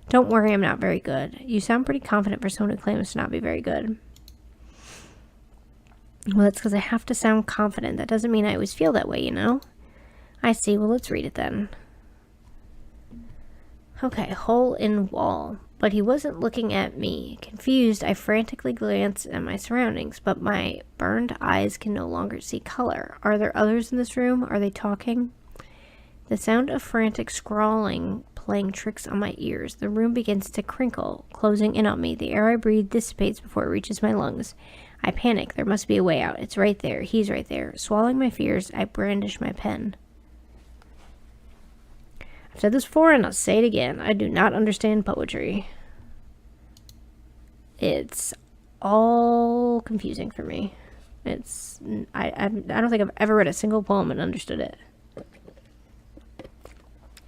Don't worry, I'm not very good. You sound pretty confident for someone who claims to not be very good. Well, that's because I have to sound confident. That doesn't mean I always feel that way, you know? I see. Well, let's read it then. Okay, hole in wall. But he wasn't looking at me. Confused, I frantically glanced at my surroundings, but my burned eyes can no longer see color. Are there others in this room? Are they talking? The sound of frantic scrawling playing tricks on my ears. The room begins to crinkle, closing in on me. The air I breathe dissipates before it reaches my lungs. I panic. There must be a way out. It's right there. He's right there. Swallowing my fears, I brandish my pen. I've said this before and I'll say it again. I do not understand poetry. It's all confusing for me. I don't think I've ever read a single poem and understood it.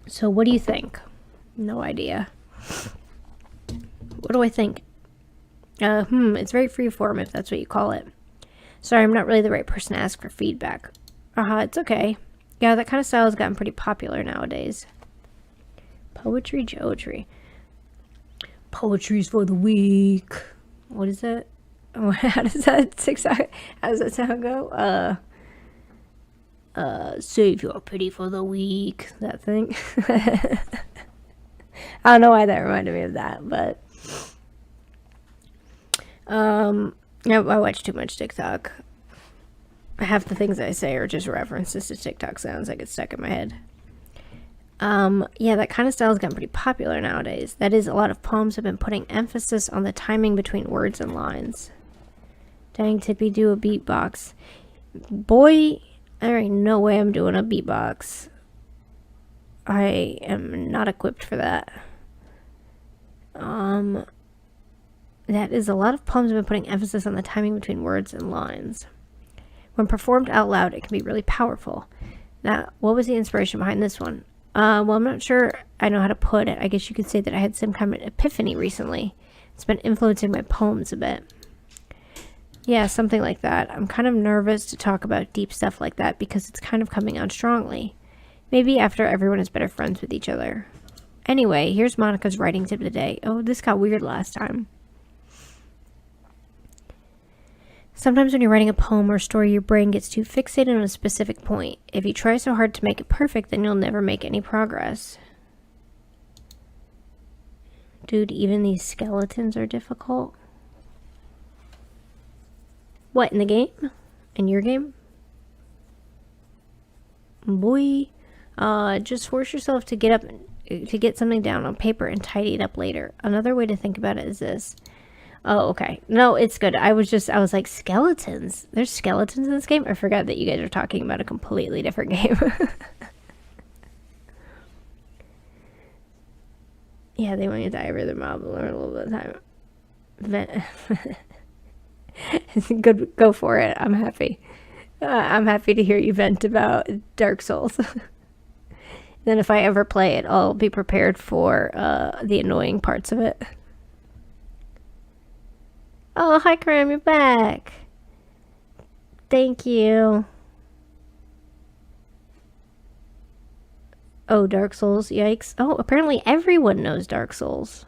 So what do you think? No idea. What do I think? It's very freeform if that's what you call it. Sorry, I'm not really the right person to ask for feedback. It's okay. Yeah, that kind of style has gotten pretty popular nowadays. Poetry, Joetry. Poetry's for the weak. What is that? Oh, how does that sound go? Save your pity for the weak. That thing. I don't know why that reminded me of that, but I watch too much TikTok. Half the things I say are just references to TikTok sounds that get stuck in my head. Yeah, that kind of style has gotten pretty popular nowadays. That is, a lot of poems have been putting emphasis on the timing between words and lines. Dang, Tippy, do a beatbox. Boy, there ain't no way I'm doing a beatbox. I am not equipped for that. That is, a lot of poems have been putting emphasis on the timing between words and lines. When performed out loud, it can be really powerful. Now, what was the inspiration behind this one? Well, I'm not sure I know how to put it. I guess you could say that I had some kind of epiphany recently. It's been influencing my poems a bit. Yeah, something like that. I'm kind of nervous to talk about deep stuff like that because it's kind of coming on strongly. Maybe after everyone is better friends with each other. Anyway, here's Monica's writing tip of the day. Oh, this got weird last time. Sometimes when you're writing a poem or story, your brain gets too fixated on a specific point. If you try so hard to make it perfect, then you'll never make any progress. Dude, even these skeletons are difficult. What, in the game? In your game? Boy, just force yourself to get something down on paper and tidy it up later. Another way to think about it is this. Oh, okay. No, it's good. I was like, skeletons? There's skeletons in this game? I forgot that you guys are talking about a completely different game. Yeah, they want you to die every other mob and learn a little bit of time. Good, go for it. I'm happy. I'm happy to hear you vent about Dark Souls. Then if I ever play it, I'll be prepared for the annoying parts of it. Oh, hi, Cram, you're back. Thank you. Oh, Dark Souls, yikes. Oh, apparently everyone knows Dark Souls.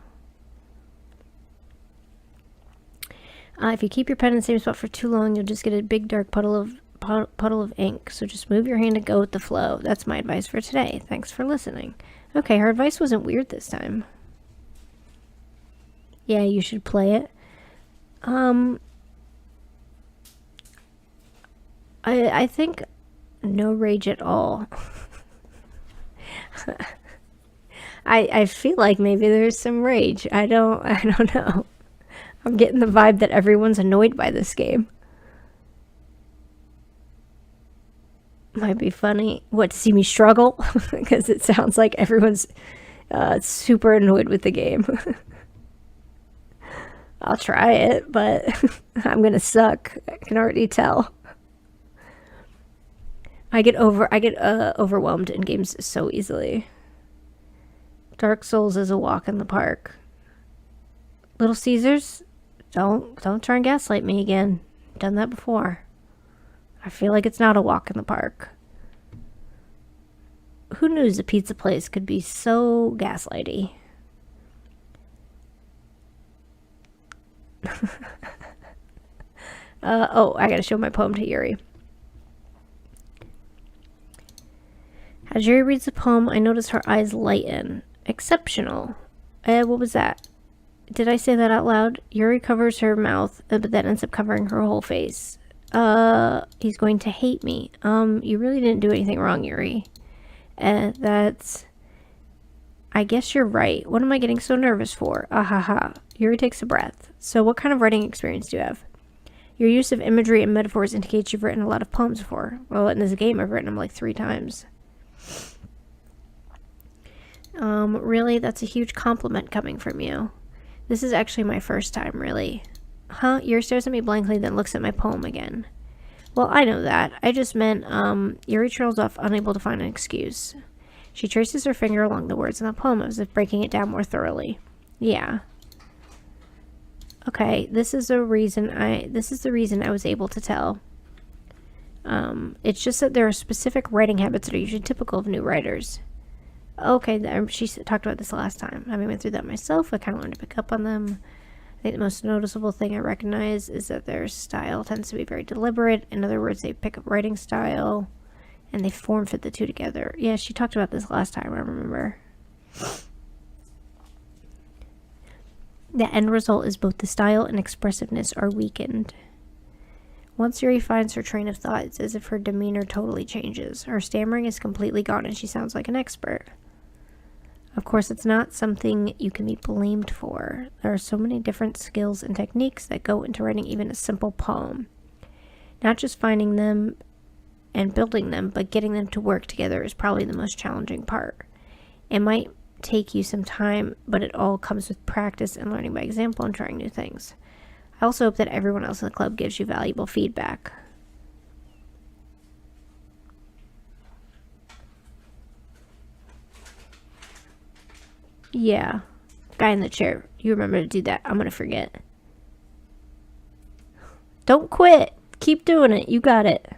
If you keep your pen in the same spot for too long, you'll just get a big dark puddle of ink. So just move your hand and go with the flow. That's my advice for today. Thanks for listening. Okay, her advice wasn't weird this time. Yeah, you should play it. I think no rage at all. I feel like maybe there's some rage. I don't know. I'm getting the vibe that everyone's annoyed by this game. Might be funny. What, to see me struggle? Because it sounds like everyone's super annoyed with the game. I'll try it, but I'm gonna suck. I can already tell. I get overwhelmed in games so easily. Dark Souls is a walk in the park. Little Caesars, don't try and gaslight me again. Done that before. I feel like it's not a walk in the park. Who knew a pizza place could be so gaslighty? Oh, I gotta show my poem to Yuri. As Yuri reads the poem, I notice her eyes lighten. Exceptional. What was that? Did I say that out loud? Yuri covers her mouth, but then ends up covering her whole face. He's going to hate me. You really didn't do anything wrong, Yuri. That's... I guess you're right. What am I getting so nervous for? Ahaha. Yuri takes a breath. So what kind of writing experience do you have? Your use of imagery and metaphors indicates you've written a lot of poems before. Well, in this game, I've written them like 3 times. Really? That's a huge compliment coming from you. This is actually my first time, really. Huh? Yuri stares at me blankly, then looks at my poem again. Well, I know that. I just meant, Yuri trails off, unable to find an excuse. She traces her finger along the words in the poem as if breaking it down more thoroughly. Yeah. Okay, this is the reason I was able to tell. It's just that there are specific writing habits that are usually typical of new writers. Okay, she talked about this last time. Having went through that myself, I kind of learned to pick up on them. I think the most noticeable thing I recognize is that their style tends to be very deliberate. In other words, they pick up writing style, and they form-fit the two together. Yeah, she talked about this last time, I remember. The end result is both the style and expressiveness are weakened. Once Yuri finds her train of thought, it's as if her demeanor totally changes. Her stammering is completely gone, and she sounds like an expert. Of course, it's not something you can be blamed for. There are so many different skills and techniques that go into writing even a simple poem. Not just finding them and building them, but getting them to work together is probably the most challenging part. It might take you some time, but it all comes with practice and learning by example and trying new things. I also hope that everyone else in the club gives you valuable feedback. Yeah. Guy in the chair. You remember to do that. I'm gonna forget. Don't quit. Keep doing it. You got it.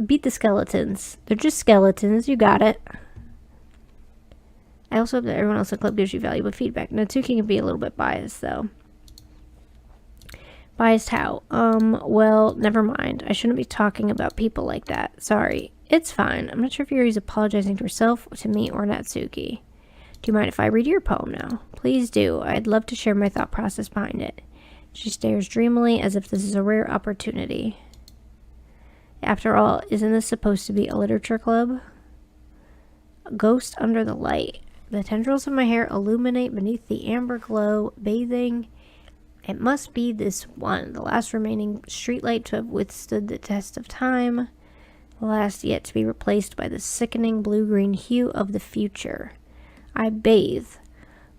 Beat the skeletons. They're just skeletons. You got it. I also hope that everyone else in the club gives you valuable feedback. Natsuki can be a little bit biased, though. Biased how? Well, never mind. I shouldn't be talking about people like that. Sorry. It's fine. I'm not sure if Yuri's apologizing to herself, to me, or Natsuki. Do you mind if I read your poem now? Please do. I'd love to share my thought process behind it. She stares dreamily as if this is a rare opportunity. After all, isn't this supposed to be a literature club? A ghost under the light. The tendrils of my hair illuminate beneath the amber glow, bathing. It must be this one, the last remaining streetlight to have withstood the test of time, the last yet to be replaced by the sickening blue-green hue of the future. I bathe.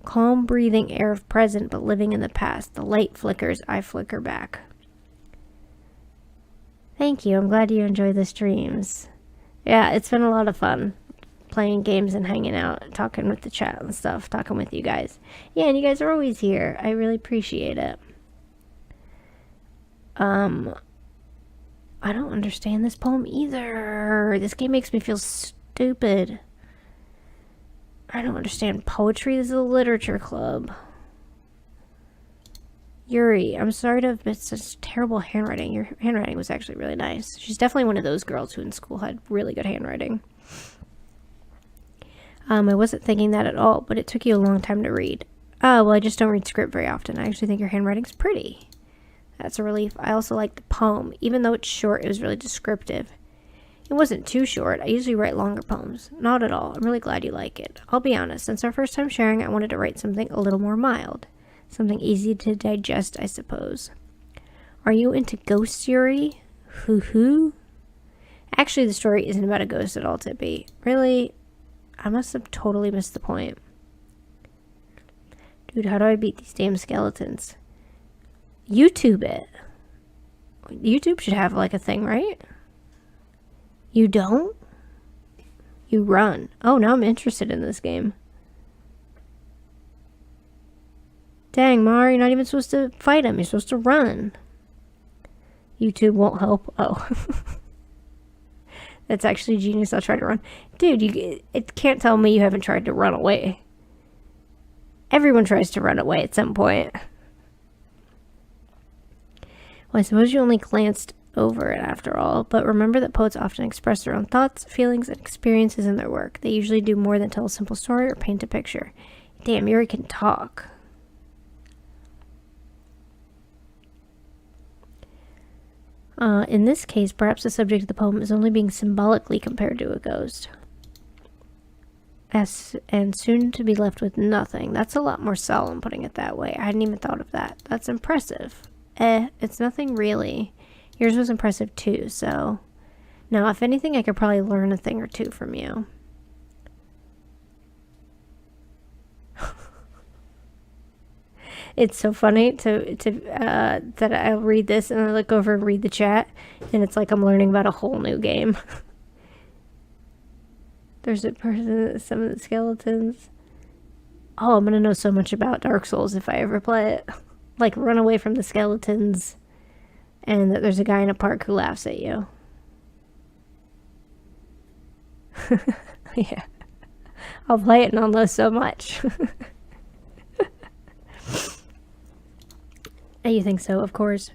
Calm breathing air of present but living in the past. The light flickers, I flicker back. Thank you, I'm glad you enjoy the streams. Yeah, it's been a lot of fun. Playing games and hanging out, talking with the chat and stuff, talking with you guys. Yeah, and you guys are always here. I really appreciate it. I don't understand this poem either. This game makes me feel stupid. I don't understand poetry. This is a literature club. Yuri, I'm sorry to have been such terrible handwriting. Your handwriting was actually really nice. She's definitely one of those girls who in school had really good handwriting. I wasn't thinking that at all, but it took you a long time to read. Oh, well, I just don't read script very often. I actually think your handwriting's pretty. That's a relief. I also like the poem. Even though it's short, it was really descriptive. It wasn't too short. I usually write longer poems. Not at all. I'm really glad you like it. I'll be honest, since our first time sharing, I wanted to write something a little more mild. Something easy to digest, I suppose. Are you into ghosts, Yuri? Hoo-hoo? Actually, the story isn't about a ghost at all, Tippy. Really? I must have totally missed the point. Dude, how do I beat these damn skeletons? YouTube it. YouTube should have like a thing, right? You don't? You run. Oh, now I'm interested in this game. Dang, Mar, you're not even supposed to fight him. You're supposed to run. YouTube won't help. Oh. That's actually genius. I'll try to run. Dude, it can't tell me you haven't tried to run away. Everyone tries to run away at some point. Well, I suppose you only glanced over it after all, but remember that poets often express their own thoughts, feelings, and experiences in their work. They usually do more than tell a simple story or paint a picture. Damn, Yuri can talk. In this case, perhaps the subject of the poem is only being symbolically compared to a ghost. And soon to be left with nothing. That's a lot more solemn, putting it that way. I hadn't even thought of that. That's impressive. It's nothing really. Yours was impressive too, so... Now, if anything, I could probably learn a thing or two from you. It's so funny that I'll read this and I look over and read the chat, and it's like I'm learning about a whole new game. There's a person, some of the skeletons. Oh, I'm gonna know so much about Dark Souls if I ever play it. Like, run away from the skeletons, and that there's a guy in a park who laughs at you. Yeah. I'll play it and I'll know so much. You think so, of course.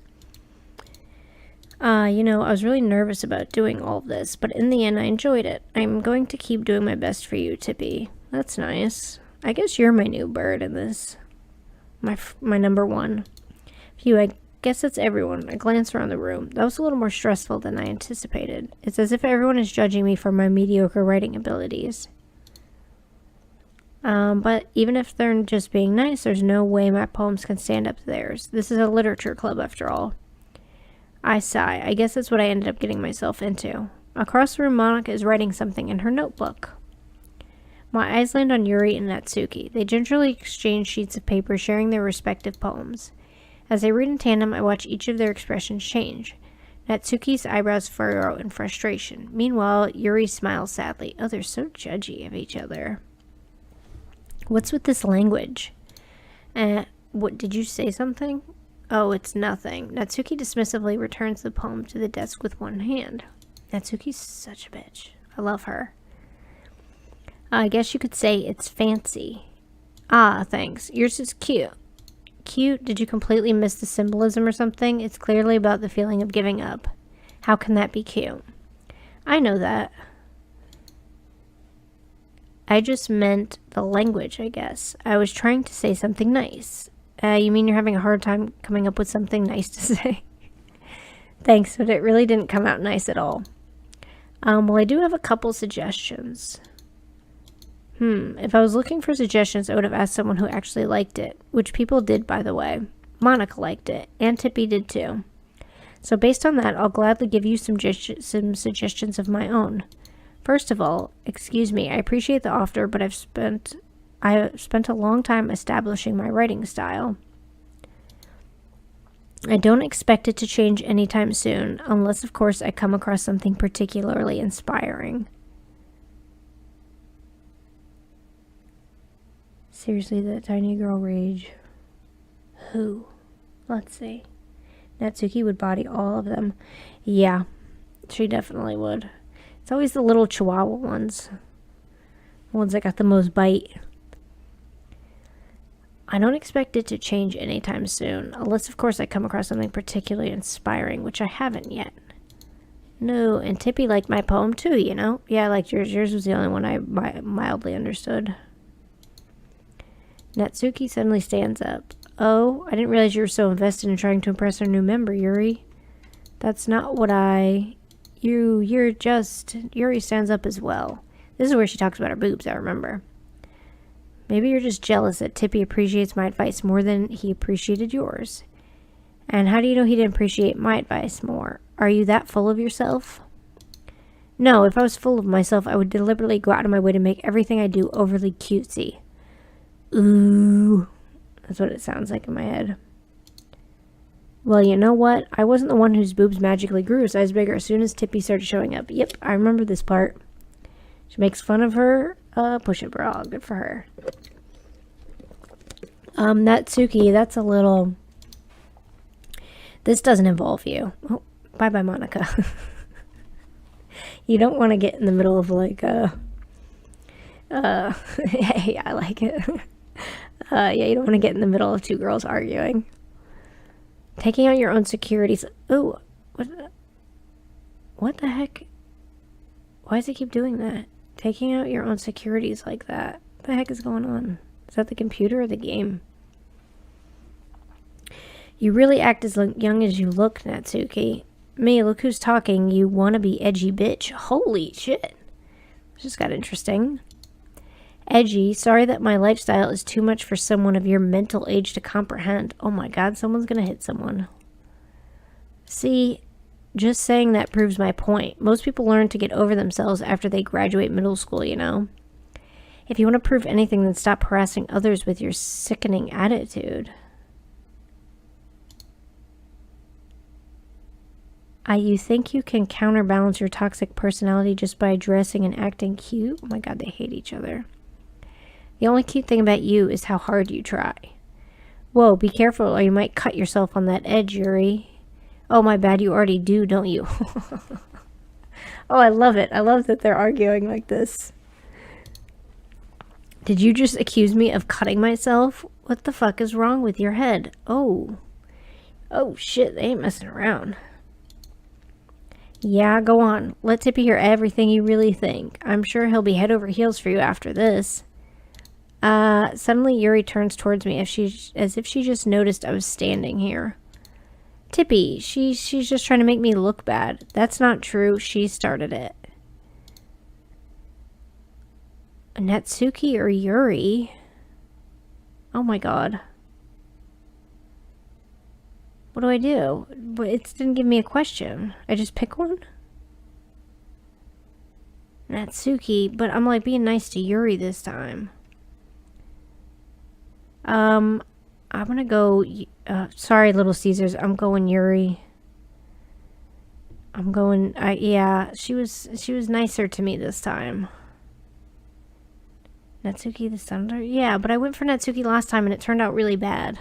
I was really nervous about doing all of this, but in the end I enjoyed it. I'm going to keep doing my best for you, Tippy. That's nice. I guess you're my new bird in this. My number one. Phew, I guess that's everyone. I glanced around the room. That was a little more stressful than I anticipated. It's as if everyone is judging me for my mediocre writing abilities. But even if they're just being nice, there's no way my poems can stand up to theirs. This is a literature club, after all. I sigh. I guess that's what I ended up getting myself into. Across the room, Monica is writing something in her notebook. My eyes land on Yuri and Natsuki. They gingerly exchange sheets of paper, sharing their respective poems. As they read in tandem, I watch each of their expressions change. Natsuki's eyebrows furrow in frustration. Meanwhile, Yuri smiles sadly. Oh, they're so judgy of each other. What's with this language? What, did you say something? Oh, it's nothing. Natsuki dismissively returns the poem to the desk with one hand. Natsuki's such a bitch. I love her. I guess you could say it's fancy. Ah, thanks. Yours is cute. Cute? Did you completely miss the symbolism or something? It's clearly about the feeling of giving up. How can that be cute? I know that. I just meant the language, I guess. I was trying to say something nice. You mean you're having a hard time coming up with something nice to say? Thanks, but it really didn't come out nice at all. Well, I do have a couple suggestions. If I was looking for suggestions, I would have asked someone who actually liked it. Which people did, by the way. Monica liked it, and Tippy did too. So based on that, I'll gladly give you some suggestions of my own. First of all, excuse me, I appreciate the offer, but I've spent a long time establishing my writing style. I don't expect it to change anytime soon, unless of course I come across something particularly inspiring. Seriously, that tiny girl rage. Who? Let's see. Natsuki would body all of them. Yeah, she definitely would. It's always the little chihuahua ones. The ones that got the most bite. I don't expect it to change anytime soon, unless of course I come across something particularly inspiring, which I haven't yet. No, and Tippy liked my poem too, you know? Yeah, I liked yours. Yours was the only one I mildly understood. Natsuki suddenly stands up. Oh, I didn't realize you were so invested in trying to impress our new member, Yuri. That's not what Yuri stands up as well. This is where she talks about her boobs, I remember. Maybe you're just jealous that Tippy appreciates my advice more than he appreciated yours. And how do you know he didn't appreciate my advice more? Are you that full of yourself? No, if I was full of myself, I would deliberately go out of my way to make everything I do overly cutesy. Ooh. That's what it sounds like in my head. Well, you know what? I wasn't the one whose boobs magically grew a size bigger as soon as Tippy started showing up. Yep, I remember this part. She makes fun of her push-up bra. Good for her. Natsuki, that's a little... This doesn't involve you. Oh, bye-bye, Monica. You don't want to get in the middle of, like, hey, I like it. Yeah, you don't want to get in the middle of two girls arguing. Taking out your own securities. Ooh, what the heck? Why does it keep doing that? Taking out your own securities like that. What the heck is going on? Is that the computer or the game? You really act as young as you look, Natsuki. Me, look who's talking. You wannabe edgy bitch. Holy shit. This just got interesting. Edgy. Sorry that my lifestyle is too much for someone of your mental age to comprehend. Oh my god, someone's gonna hit someone. See, just saying that proves my point. Most people learn to get over themselves after they graduate middle school, you know? If you want to prove anything, then stop harassing others with your sickening attitude. You think you can counterbalance your toxic personality just by dressing and acting cute? Oh my god, they hate each other. The only cute thing about you is how hard you try. Whoa, be careful or you might cut yourself on that edge, Yuri. Oh, my bad, you already do, don't you? Oh, I love it. I love that they're arguing like this. Did you just accuse me of cutting myself? What the fuck is wrong with your head? Oh. Oh, shit, they ain't messing around. Yeah, go on. Let Tippy hear everything you really think. I'm sure he'll be head over heels for you after this. Suddenly Yuri turns towards me as if she just noticed I was standing here. Tippy, she's just trying to make me look bad. That's not true. She started it. Natsuki or Yuri? Oh my god. What do I do? It didn't give me a question. I just pick one? Natsuki, but I'm like being nice to Yuri this time. I'm gonna go, sorry, Little Caesars, I'm going Yuri. I'm going, yeah, she was nicer to me this time. Natsuki the Thunder? Yeah, but I went for Natsuki last time and it turned out really bad.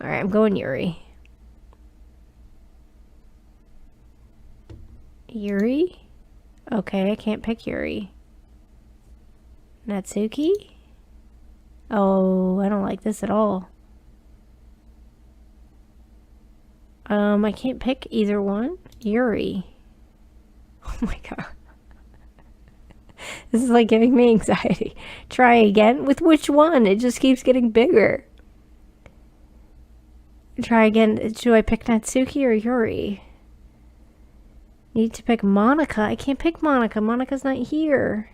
Alright, I'm going Yuri. Yuri? Okay, I can't pick Yuri. Natsuki? Oh, I don't like this at all. I can't pick either one. Yuri. Oh my god. This is like giving me anxiety. Try again? With which one? It just keeps getting bigger. Try again. Do I pick Natsuki or Yuri? Need to pick Monica. I can't pick Monica. Monica's not here.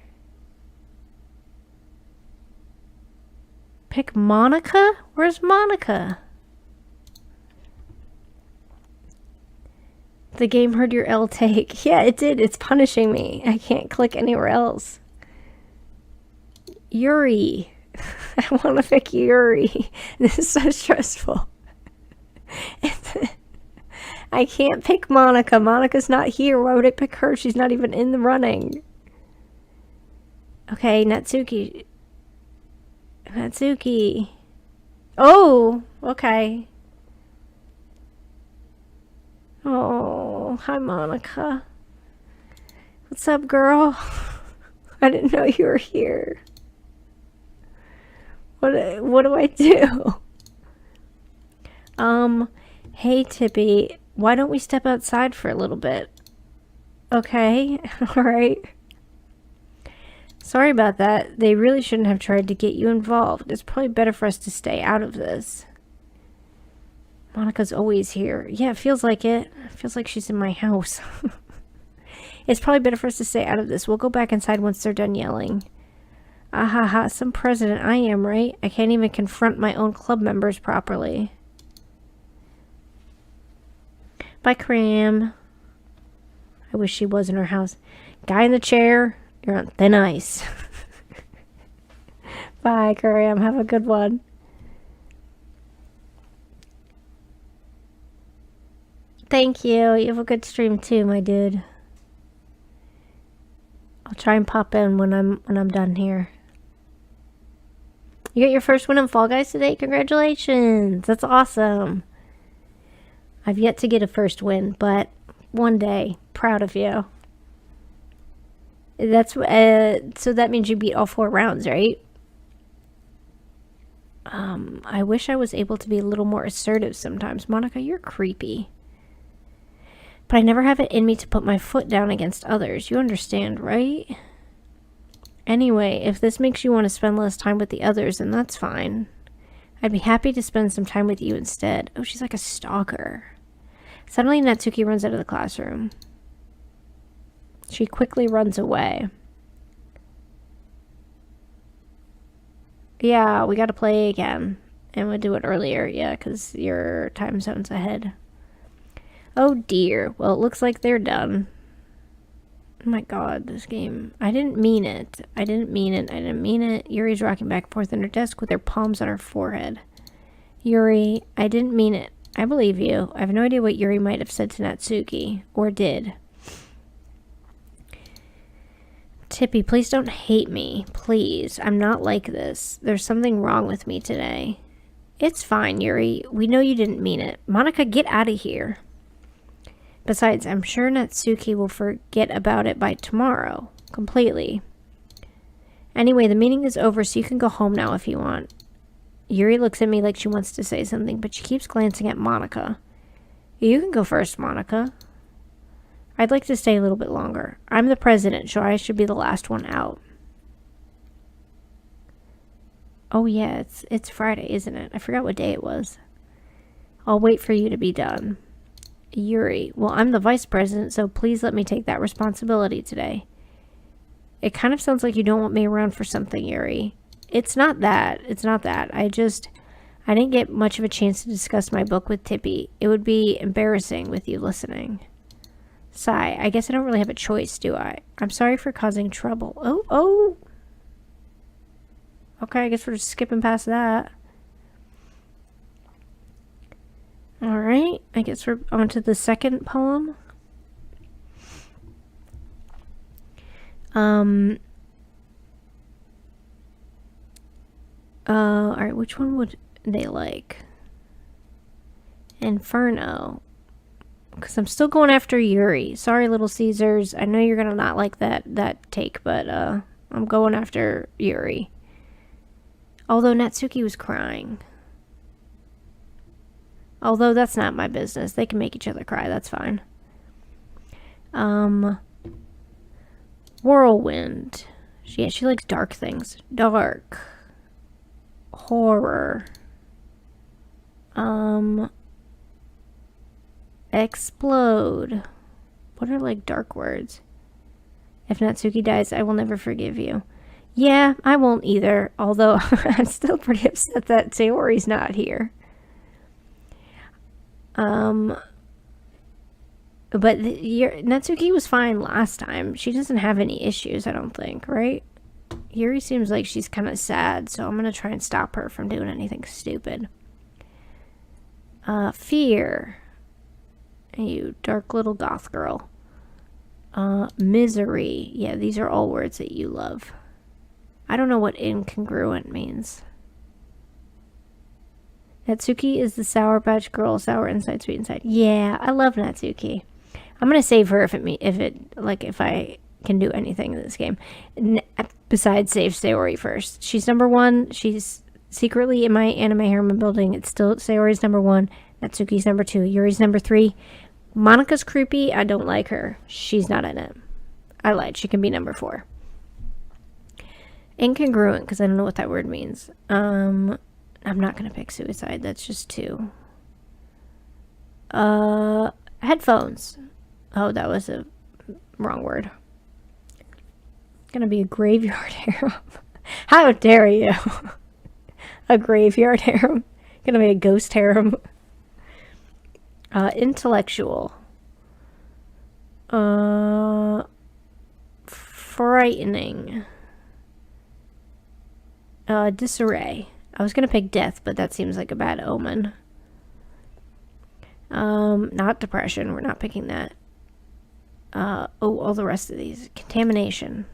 Pick Monica? Where's Monica? The game heard your L take. Yeah, it did. It's punishing me. I can't click anywhere else. Yuri. I want to pick Yuri. This is so stressful. I can't pick Monica. Monica's not here. Why would I pick her? She's not even in the running. Okay, Natsuki. Natsuki. Oh, okay. Oh, hi, Monica. What's up, girl? I didn't know you were here. What do I do? Hey, Tippy. Why don't we step outside for a little bit? Okay, alright. Sorry about that. They really shouldn't have tried to get you involved. It's probably better for us to stay out of this. Monica's always here. Yeah, it feels like it. It feels like she's in my house. It's probably better for us to stay out of this. We'll go back inside once they're done yelling. Ahaha, some president I am, right? I can't even confront my own club members properly. Bye, Cram. I wish she was in her house. Guy in the chair, you're on thin ice. Bye, Graham. Have a good one. Thank you. You have a good stream too, my dude. I'll try and pop in when I'm done here. You got your first win in Fall Guys today? Congratulations. That's awesome. I've yet to get a first win, but one day. Proud of you. That's so that means you beat all 4 rounds, right? I wish I was able to be a little more assertive sometimes. Monica, you're creepy. But I never have it in me to put my foot down against others. You understand, right? Anyway, if this makes you want to spend less time with the others, then that's fine. I'd be happy to spend some time with you instead. Oh, she's like a stalker. Suddenly, Natsuki runs out of the classroom. She quickly runs away. Yeah, we gotta play again. And we'll do it earlier, yeah, because your time zone's ahead. Oh dear. Well, it looks like they're done. Oh my god, this game. I didn't mean it. I didn't mean it. I didn't mean it. Yuri's rocking back and forth on her desk with her palms on her forehead. Yuri, I didn't mean it. I believe you. I have no idea what Yuri might have said to Natsuki. Or did. Tippy, please don't hate me. Please. I'm not like this. There's something wrong with me today. It's fine, Yuri. We know you didn't mean it. Monica, get out of here. Besides, I'm sure Natsuki will forget about it by tomorrow. Completely. Anyway, the meeting is over, so you can go home now if you want. Yuri looks at me like she wants to say something, but she keeps glancing at Monica. You can go first, Monica. I'd like to stay a little bit longer. I'm the president, so I should be the last one out. Oh yeah, it's Friday, isn't it? I forgot what day it was. I'll wait for you to be done. Yuri, well, I'm the vice president, so please let me take that responsibility today. It kind of sounds like you don't want me around for something, Yuri. It's not that. It's not that. I didn't get much of a chance to discuss my book with Tippy. It would be embarrassing with you listening. Sigh, I guess I don't really have a choice, do I? I'm sorry for causing trouble. Oh. Okay, I guess we're just skipping past that. Alright, I guess we're on to the second poem. Alright, which one would they like? Inferno. Because I'm still going after Yuri. Sorry, Little Caesars. I know you're gonna not like that take, but I'm going after Yuri. Although Natsuki was crying. Although that's not my business. They can make each other cry. That's fine. Whirlwind. She likes dark things. Dark. Horror. Explode. What are like dark words? If Natsuki dies, I will never forgive you. Yeah, I won't either. Although I'm still pretty upset that Sayori's not here. But Natsuki was fine last time. She doesn't have any issues, I don't think, right? Yuri seems like she's kind of sad, so I'm gonna try and stop her from doing anything stupid. Fear. You dark little goth girl. Misery. Yeah, these are all words that you love. I don't know what incongruent means. Natsuki is the Sour Patch Girl, sour inside, sweet inside. Yeah, I love Natsuki. I'm gonna save her if I can do anything in this game. Besides save Sayori first. She's number 1. She's secretly in my anime harem building. It's still Sayori's number 1. Natsuki's number 2. Yuri's number 3. Monica's creepy. I don't like her. She's not in it. I lied. She can be number 4. Incongruent, because I don't know what that word means. I'm not going to pick suicide. That's just 2. Headphones. Oh, that was a wrong word. Gonna be a graveyard harem. How dare you? A graveyard harem. Gonna be a ghost harem. Intellectual. frightening. Disarray. I was gonna pick death, but that seems like a bad omen. Not depression. We're not picking that. All the rest of these. Contamination.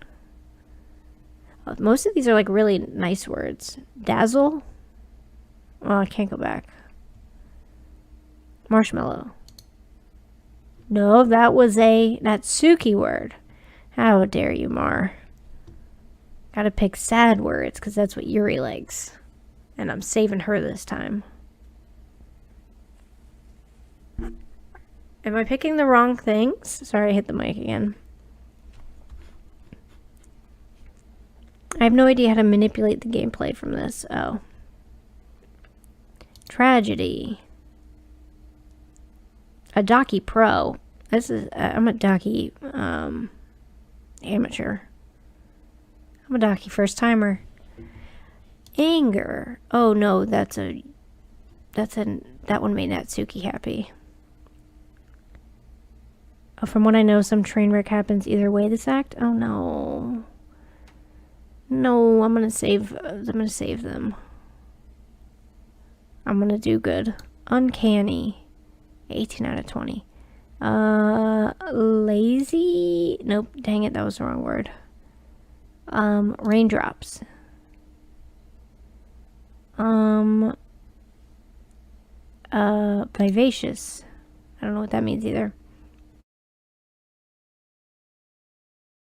Most of these are like really nice words. Dazzle. Oh, I can't go back. Marshmallow. No, that was a Natsuki word. How dare you, Mar. Gotta pick sad words, because that's what Yuri likes. And I'm saving her this time. Am I picking the wrong things? Sorry, I hit the mic again. I have no idea how to manipulate the gameplay from this. Oh. Tragedy. A Doki Pro. This is... I'm a Doki... amateur. I'm a Doki first timer. Anger. Oh no, that one made Natsuki happy. Oh, from what I know, some train wreck happens either way this act. Oh no. No, I'm gonna save them. I'm gonna do good. Uncanny. 18 out of 20. Lazy? Nope, dang it, that was the wrong word. Raindrops. Vivacious. I don't know what that means either.